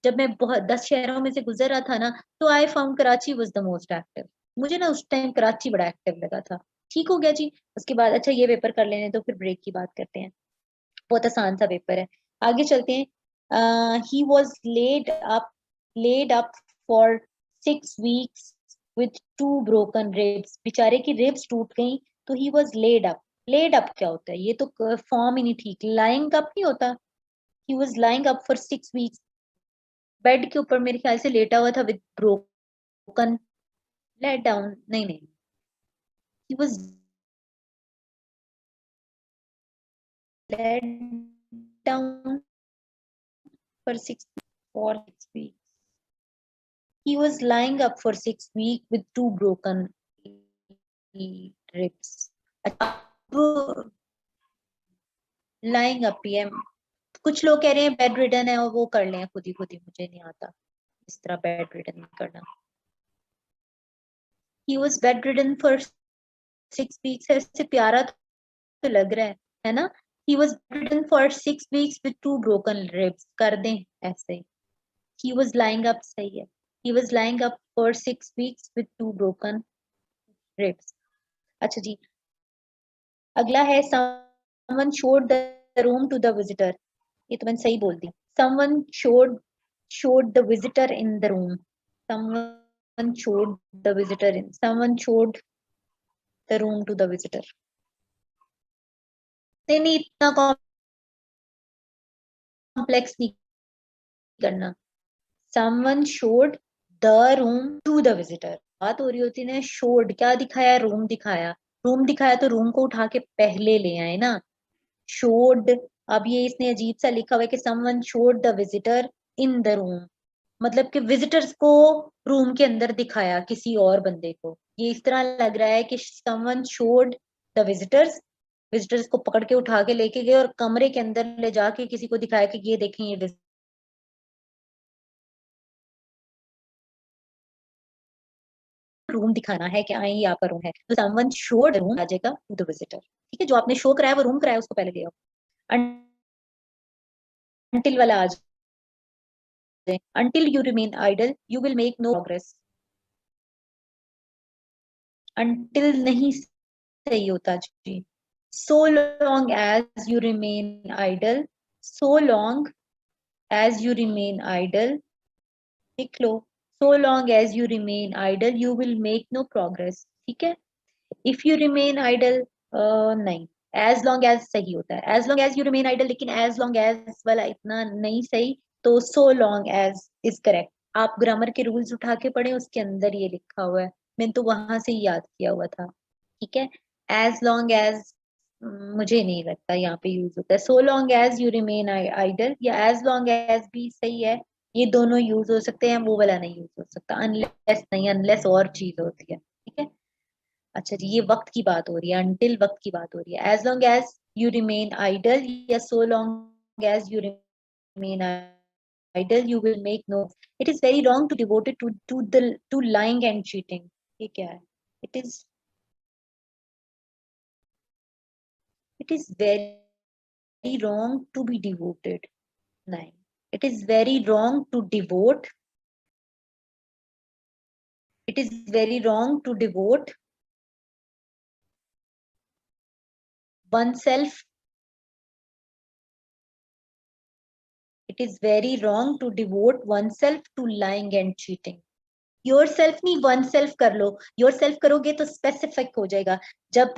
जब मैं बहुत 10 शहरों में से गुजर रहा था ना, तो I found Karachi was the most active. मुझे ना उस टाइम कराची बड़ा एक्टिव लगा था। ठीक हो गया जी। उसके बाद अच्छा ये पेपर कर लेने तो फिर ब्रेक की बात करते हैं। बहुत आसान सा पेपर है। आगे चलते हैं। He was laid up for 6 weeks with 2 broken ribs. बेचारे की रिब्स टूट गई तो he was laid up. Laid up क्या होता है? ये तो फॉर्म ही नहीं ठीक। लाइंग अप नहीं होता। He was lying up for 6 weeks. Bed के ऊपर मेरे ख्याल से लेटा हुआ था विद ब्रोकन। लेट डाउन नहीं नहीं। He was let down for 6 weeks. He was lying up for 6 weeks with 2 broken ribs. अब lying up ही है। कुछ लोग कह रहे हैं बेड रिडन है और वो कर लें खुद ही, मुझे नहीं आता इस तरह बेड रिडन करना। He was bedridden for 6 weeks। ऐसे प्यारा तो लग रहा है ना? He was bedridden for 6 weeks with 2 broken ribs। कर दें ऐसे। He was lying up सही है। He was lying up for 6 weeks with 2 broken ribs। अच्छा जी। अगला है someone showed the room to the visitor। ये तो मैंने सही बोल दी। someone showed the visitor in the room। someone showed the visitor in someone showed the room to the visitor। नहीं नहीं, इतना कॉम्प्लेक्स नहीं करना। someone showed the room to the visitor। बात हो रही होती है ना, showed क्या दिखाया? रूम दिखाया। रूम दिखाया तो रूम को उठा के पहले ले आए ना। showed। अब ये इसने अजीब सा लिखा हुआ है कि someone showed the visitor in the room। मतलब कि विजिटर्स को रूम के अंदर दिखाया किसी और बंदे को। ये इस तरह लग रहा है कि someone showed the visitors। Visitors को पकड़ के उठा के लेके गए और कमरे के अंदर ले जाके किसी को दिखाया कि ये देखें ये रूम दिखाना है कि आए ये आपका रूम है। तो someone showed रूम आ जाएगा to the visitor। ठीक है, जो आपने शो कराया वो रूम कराया उसको पहले ले आओ। until वाला आ जाए। until you remain idle you will make no progress। until नहीं सही होता जी। so long as you remain idle। so long as you remain idle लिख लो। so long as you remain idle you will make no progress। ठीक है। if you remain idle नहीं। as long as सही होता है। as long as you remain idle, लेकिन as long as वाला इतना नहीं सही। तो so long as is correct। आप ग्रामर के रूल्स उठा के पढ़े, उसके अंदर ये लिखा हुआ है। मैंने तो वहां से ही याद किया हुआ था। ठीक है। as long as मुझे नहीं लगता यहाँ पे यूज होता है। so long as you remain idle या as long as भी सही है। ये दोनों यूज हो सकते हैं, वो वाला नहीं यूज हो सकता। अनलेस नहीं, अनलेस और चीज होती है। ठीक है। अच्छा जी, ये वक्त की बात हो रही है। अनटिल वक्त की बात हो रही है। As long as you remain idle या so long as you remain idle you will make no. It is very wrong to devote it to lying and cheating. ये क्या है? It is it is very wrong to be devoted. नहीं, it is very wrong to devote. It is very wrong to devote oneself। It is very wrong to devote oneself to lying and cheating। Your self नहीं, one self कर लो। Your self करोगे तो specific हो जाएगा। जब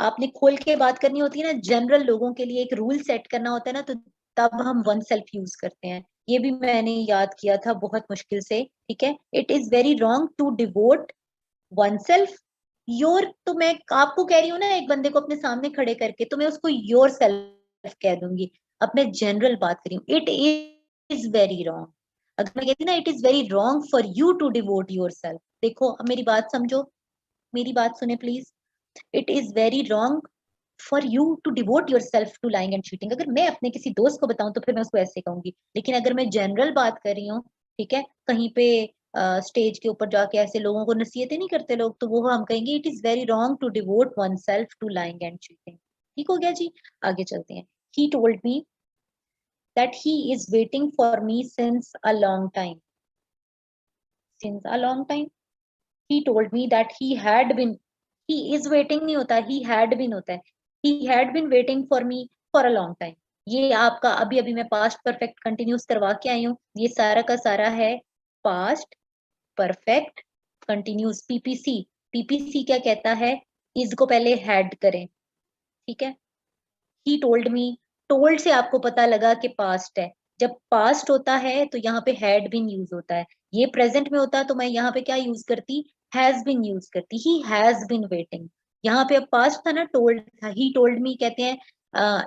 आपने खोल के बात करनी होती है ना, जनरल लोगों के लिए एक रूल सेट करना होता है ना, तो तब हम वन सेल्फ यूज करते हैं। ये भी मैंने याद किया था बहुत मुश्किल से। ठीक है। It is very wrong to devote oneself. Your तो मैं आपको कह रही हूँ ना, एक बंदे को अपने सामने खड़े करके तो मैं उसको योर सेल्फ कह दूंगी। अब मैं जनरल बात करी हूँ। It is very wrong. अगर मैं कहती ना it is very wrong for you to devote yourself. देखो अब मेरी बात समझो, मेरी बात सुने please. It is very wrong for you to devote yourself to lying and cheating. अगर मैं अपने किसी दोस्त को बताऊं तो फिर मैं उसको ऐसे कहूंगी। लेकिन अगर मैं जनरल बात कर रही हूँ, ठीक है, कहीं पे स्टेज के ऊपर जाके ऐसे लोगों को नसीहतें नहीं करते लोग, तो वो हम कहेंगे it is very wrong to devote oneself to lying and cheating. ठीक हो गया जी। आगे चलते हैं। he told me that he is waiting for me since a long time. Since a long time. He told me that he had been, he is waiting नहीं होता, he had been होता है, he had been waiting for me for a long time. ये आपका अभी अभी मैं past perfect continuous करवा के आई हूँ, ये सारा का सारा है past perfect continuous PPC. PPC क्या कहता है, इज को पहले हैड करें, ठीक है। ही टोल्ड मी, टोल्ड से आपको पता लगा कि पास्ट है, जब पास्ट होता है तो यहाँ पे हैड बीन यूज होता है, ये प्रेजेंट में होता तो मैं यहाँ पे क्या यूज करती, हैज बीन यूज करती, ही हैज बीन वेटिंग। यहाँ पे अब पास्ट था ना, टोल्ड था, ही टोल्ड मी कहते हैं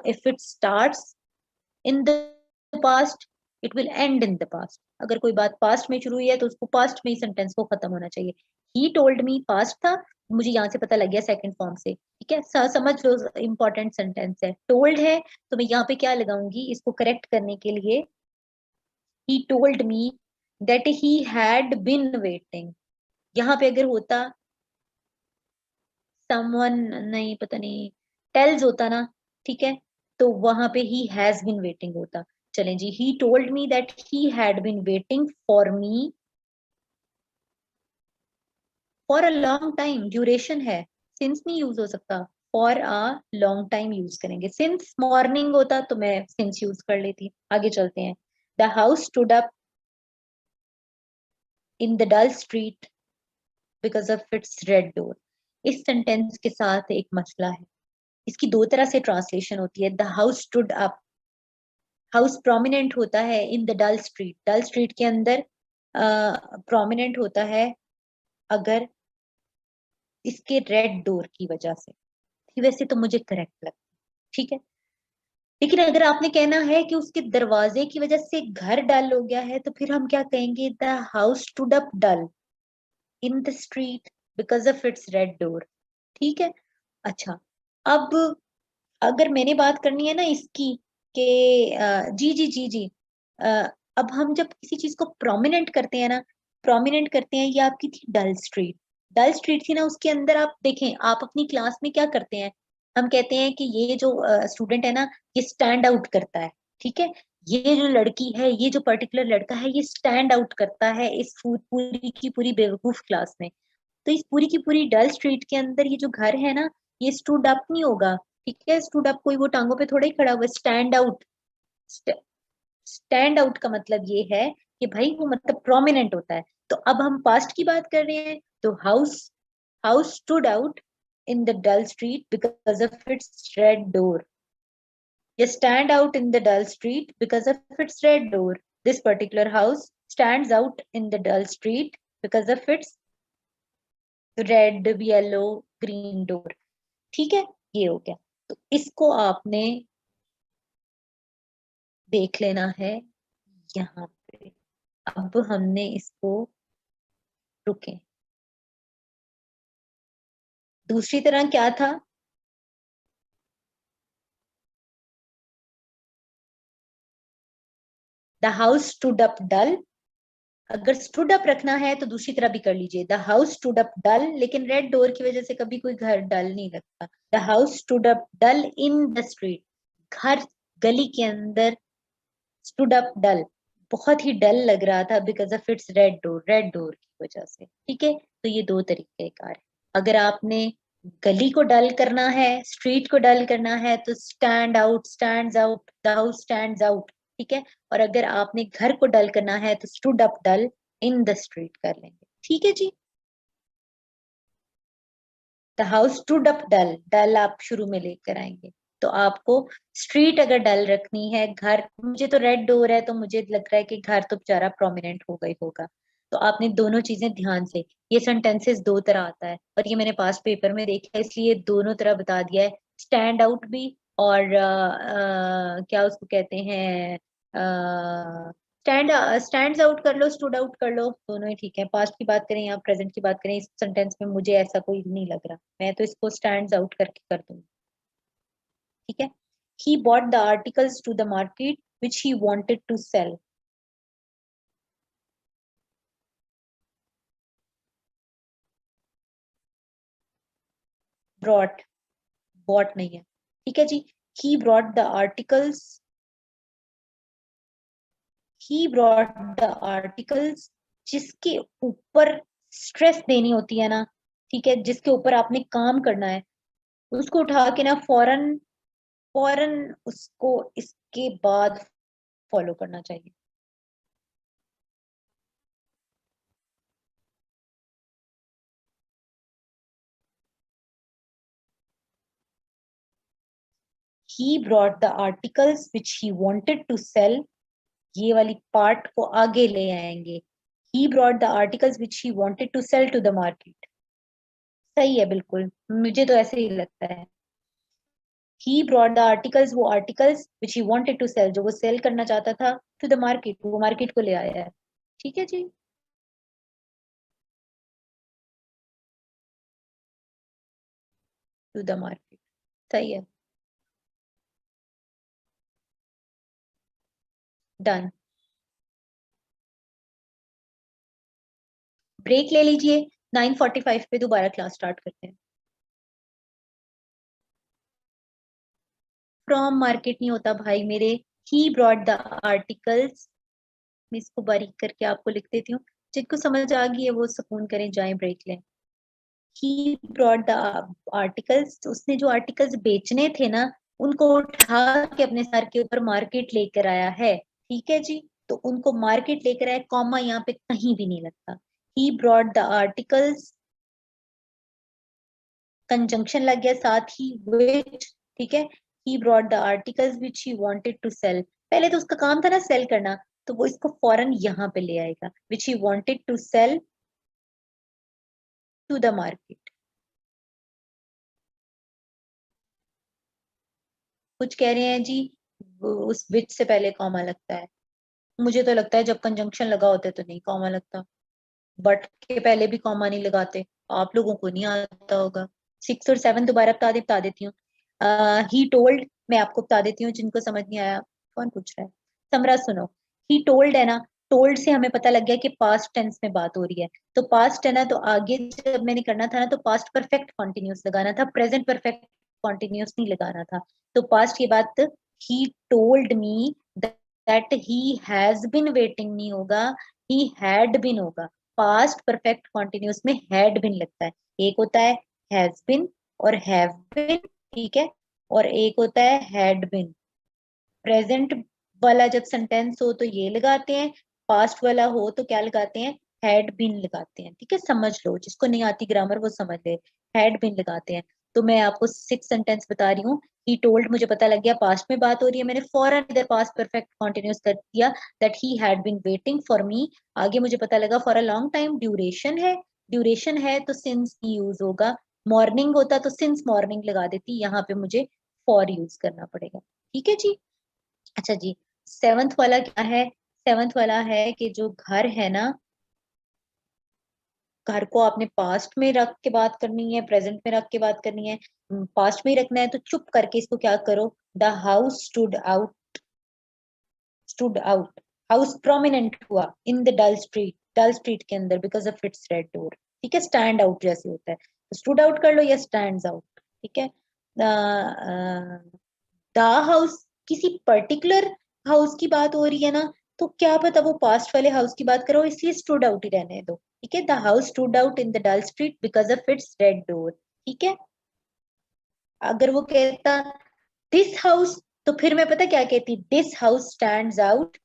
if it starts in the past it will and in the past. अगर कोई बात पास्ट में शुरू हुई है तो उसको पास्ट में ही सेंटेंस को खत्म होना चाहिए। ही टोल्ड मी पास्ट था, मुझे यहाँ से पता लग गया सेकंड फॉर्म से, ठीक है। समझ लो इंपॉर्टेंट सेंटेंस है, टोल्ड है तो मैं यहाँ पे क्या लगाऊंगी इसको करेक्ट करने के लिए, ही told me that he had been waiting. यहाँ पे अगर होता समवन, नहीं पता नहीं, टेल्स होता ना, ठीक है, तो वहां पे ही हैज बिन वेटिंग होता। चलें जी, he told me that he had been waiting for me for a long time, duration है, सिंस नहीं यूज हो सकता, for a long time use करेंगे। सिंस मॉर्निंग होता तो मैं सिंस यूज कर लेती। आगे चलते हैं, the house stood up in the dull street because of its red door. इस सेंटेंस के साथ एक मसला है, इसकी दो तरह से ट्रांसलेशन होती है। The house stood up, house prominent होता है in the dull street, dull street के अंदर प्रोमिनेंट होता है अगर इसके रेड डोर की वजह से, वैसे तो मुझे करेक्ट लगता है, ठीक है। लेकिन अगर आपने कहना है कि उसके दरवाजे की वजह से घर डल हो गया है तो फिर हम क्या कहेंगे, the house stood up dull in the street because of its red door, ठीक है। अच्छा, अब अगर मैंने बात करनी है ना इसकी कि जी जी जी जी, अ, अब हम जब किसी चीज को प्रोमिनेंट करते हैं ना, प्रोमिनेंट करते हैं, ये आपकी थी डल स्ट्रीट, डल स्ट्रीट थी ना, उसके अंदर आप देखें, आप अपनी क्लास में क्या करते हैं, हम कहते हैं कि ये जो स्टूडेंट है ना ये स्टैंड आउट करता है, ठीक है। ये जो लड़की है, ये जो पर्टिकुलर लड़का है, ये स्टैंड आउट करता है इस पूरी की पूरी बेवकूफ क्लास में। तो इस पूरी की पूरी डल स्ट्रीट के अंदर ये जो घर है ना, ये स्टूड अप नहीं होगा, ठीक है। स्टूड अप कोई वो टांगों पे थोड़ा ही खड़ा हुआ, स्टैंड आउट। स्टैंड आउट का मतलब ये है कि भाई वो मतलब प्रोमिनेंट होता है। तो अब हम पास्ट की बात कर रहे हैं, तो house, house stood out in the dull street because of its red door, या stand out in the dull street because of its red door. This particular house stands out in the dull street because of its red yellow green door, ठीक है। ये हो गया, तो इसको आपने देख लेना है यहाँ पे। अब हमने इसको, रुके, दूसरी तरह क्या था, द हाउस स्टूड अप डल। अगर स्टूड अप रखना है तो दूसरी तरह भी कर लीजिए, द हाउस स्टूड अप डल, लेकिन रेड डोर की वजह से कभी कोई घर डल नहीं लगता। The house stood up dull in the street, घर गली के अंदर स्टूड अप डल, बहुत ही डल लग रहा था because of its red door, red door की वजह से, ठीक है। तो ये दो तरीके कार है। अगर आपने गली को डल करना है, स्ट्रीट को डल करना है, तो stand out, stands out, the house stands out, ठीक है। और अगर आपने घर को डल करना है तो stood up dull in the street कर लेंगे, ठीक है जी। The house stood up dull, dull आप शुरू में लेकर आएंगे, तो आपको स्ट्रीट अगर डल रखनी है, घर, मुझे तो रेड डोर है तो मुझे लग रहा है कि घर तो बेचारा प्रोमिनेंट हो गई होगा, तो आपने दोनों चीजें ध्यान से, ये सेंटेंसेस दो तरह आता है और ये मैंने पास पेपर में देखा है इसलिए दोनों तरह बता दिया है, स्टैंड आउट भी और क्या उसको कहते हैं, स्टैंड, स्टैंड्स आउट कर लो, स्टूड आउट कर लो, दोनों ही ठीक है। पास्ट की बात करें या प्रेजेंट की बात करें, इस सेंटेंस में मुझे ऐसा कोई नहीं लग रहा, मैं तो इसको स्टैंड्स आउट करके कर दूंगी, ठीक है। He bought the articles to the market which he wanted to sell, brought, bought नहीं है, ठीक है जी। he brought the articles, he brought the articles, जिसके ऊपर स्ट्रेस देनी होती है ना, ठीक है, जिसके ऊपर आपने काम करना है, उसको उठा के ना फौरन फौरन उसको इसके बाद फॉलो करना चाहिए। he brought the articles which he wanted to sell, ये वाली पार्ट को आगे ले आएंगे। he brought the articles which he wanted to sell to the market। सही है बिल्कुल, मुझे तो ऐसे ही लगता है। he brought the articles, वो articles which he wanted to sell, जो वो सेल करना चाहता था, to the market, वो मार्केट को ले आया है। ठीक है जी। to the market, सही है। डन। ब्रेक ले लीजिए, 9:45 पे दोबारा क्लास स्टार्ट करते हैं। फ्रॉम मार्केट नहीं होता भाई मेरे, ही ब्रॉट द आर्टिकल्स। मैं इसको बारीक करके आपको लिख देती हूँ, जिनको समझ आ गई है वो सुकून करें, जाएं ब्रेक लें। ही ब्रॉट द आर्टिकल्स, उसने जो आर्टिकल्स बेचने थे ना, उनको उठा के अपने सर के ऊपर मार्केट लेकर आया है। ठीक है जी, तो उनको मार्केट लेकर आया, कॉमा यहाँ पे कहीं भी नहीं लगता। He brought the articles, conjunction लग गया साथ ही विच, ठीक है। He brought the articles which he wanted to sell, पहले तो उसका काम था ना सेल करना, तो वो इसको फौरन यहाँ पे ले आएगा, which he wanted to sell to the market. कुछ कह रहे हैं जी, उस विच से पहले कॉमा लगता है। मुझे तो लगता है जब कंजंक्शन लगा होता है तो नहीं कॉमा लगता, बट के पहले भी कॉमा नहीं लगाते, आप लोगों को नहीं आता होगा। 6 और 7 दोबारा बता देती हूँ। ही टोल्ड, मैं आपको बता देती हूँ जिनको समझ नहीं आया। कौन पूछ रहा है? समरा सुनो, ही टोल्ड है ना, टोल्ड से हमें पता लग गया कि पास्ट टेंस में बात हो रही है, तो पास्ट है ना, तो आगे जब मैंने करना था ना, तो पास्ट परफेक्ट कॉन्टिन्यूस लगाना था, प्रेजेंट परफेक्ट कॉन्टिन्यूस नहीं लगाना था। तो पास्ट की बात, ही told me that he has been waiting नहीं होगा, ही हैड बिन होगा। पास्ट परफेक्ट कॉन्टिन्यूस में हैड बिन लगता है। एक होता है हैज बिन और हैव बिन, ठीक है, और एक होता है हैड बिन। प्रेजेंट वाला जब सेंटेंस हो तो ये लगाते हैं, पास्ट वाला हो तो क्या लगाते हैं, हैड बीन लगाते हैं। ठीक है, समझ लो, जिसको नहीं आती ग्रामर वो समझ ले, हैड बीन लगाते हैं। तो मैं आपको 6 सेंटेंस बता रही हूँ। ही टोल्ड, मुझे पता लग गया पास्ट में बात हो रही है, मैंने फौरन इधर पास्ट परफेक्ट कॉन्टिन्यूस कर दिया, that he had been waiting for me. आगे मुझे पता लगा for a long time, duration है, ड्यूरेशन है तो सिंस ही यूज होगा। मॉर्निंग होता तो सिंस मॉर्निंग लगा देती, यहाँ पे मुझे फॉर यूज करना पड़ेगा। ठीक है जी। अच्छा जी, सेवंथ वाला क्या है? सेवंथ वाला है कि जो घर है ना, घर को आपने पास्ट में रख के बात करनी है, प्रेजेंट में रख के बात करनी है। पास्ट में ही रखना है तो चुप करके इसको क्या करो, the house stood out, stood out, house prominent हुआ in the dull street, dull street के अंदर, because of its red door. ठीक है, स्टैंड आउट जैसे होता है, तो स्टूड आउट कर लो या स्टैंड आउट। ठीक है, द हाउस, किसी पर्टिकुलर हाउस की बात हो रही है ना, तो क्या पता वो पास्ट वाले हाउस की बात करो, इसलिए स्टूड आउट ही रहने दो। ठीक है, the house stood out in the dull street because of its red door. ठीक है, अगर वो कहता दिस हाउस, तो फिर मैं पता क्या कहती, this house stands out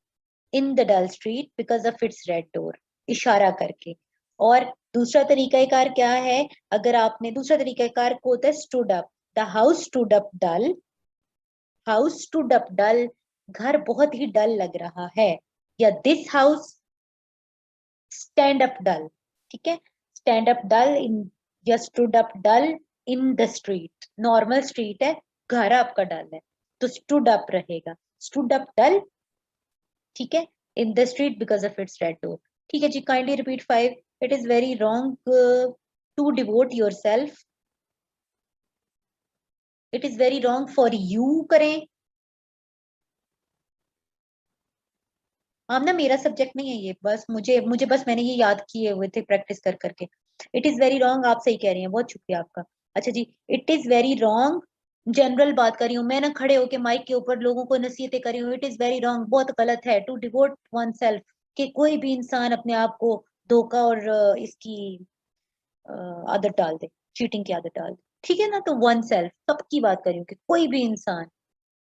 in the dull street because of its red door, इशारा करके। और दूसरा तरीकाकार क्या है, अगर आपने दूसरा तरीकाकार को होता है stood up, the house stood up dull, house stood up dull, घर बहुत ही डल लग रहा है, या this house stand up dull. ठीक है, स्टैंड अप डल इन, या stood up dull in the street, normal street है, घर आपका डल है, तो स्टूड अप रहेगा, स्टूड अप डल। ठीक है, in the street because of its red door. ठीक है जी, kindly repeat 5। It is very wrong to devote yourself, it is very wrong for you करें। हाँ ना, मेरा सब्जेक्ट नहीं है ये, बस मुझे मुझे बस मैंने ये याद किए हुए थे प्रैक्टिस कर करके। इट इज वेरी रॉन्ग, आप सही कह रही हैं, बहुत शुक्रिया आपका। अच्छा जी, it is very wrong general बात कर रही हूँ मैं ना, खड़े होके माइक के ऊपर लोगों को नसीहतें कर रही हूँ। इट इज वेरी रॉन्ग, बहुत गलत है टू डिवोट वन सेल्फ, कि कोई भी इंसान अपने आप को धोखा और इसकी आदत डाल दे, चीटिंग की आदत डाल दे, ठीक है ना। तो वन सेल्फ सबकी बात कर रही हूँ कि कोई भी इंसान,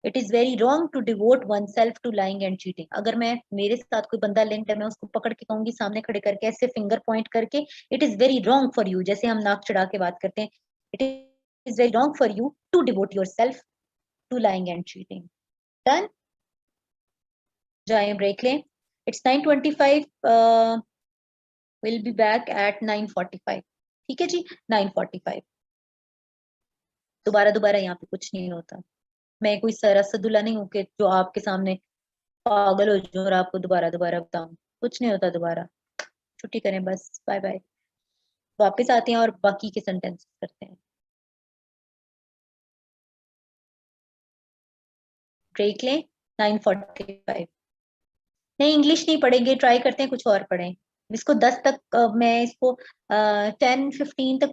it is very wrong to devote oneself to lying and cheating. अगर मैं, मेरे साथ कोई बंदा लिंक्ड है, मैं उसको पकड़ के कहूंगी सामने खड़े करके ऐसे फिंगर पॉइंट करके, it is very wrong for you, जैसे हम नाक चढ़ा के बात करते हैं, it is very wrong for you to devote yourself to lying and cheating. Done, जाए ब्रेक लें। It's 9:25, will be back at 9:45। ठीक है जी, 9:45। दोबारा दोबारा यहाँ पे कुछ नहीं होता। मैं कोई सरसदुल्ला नहीं हूँ कि जो आपके सामने पागल हो जाऊं और आपको दोबारा दोबारा बताऊं। कुछ नहीं होता दोबारा। छुट्टी करें बस, बाय बाय। वापस आते हैं और बाकी के सेंटेंस करते हैं। ब्रेक लें। 9:45। नहीं, इंग्लिश नहीं पढ़ेंगे, ट्राई करते हैं कुछ और पढ़ें। इसको 10 तक मैं इसको 10-15 तक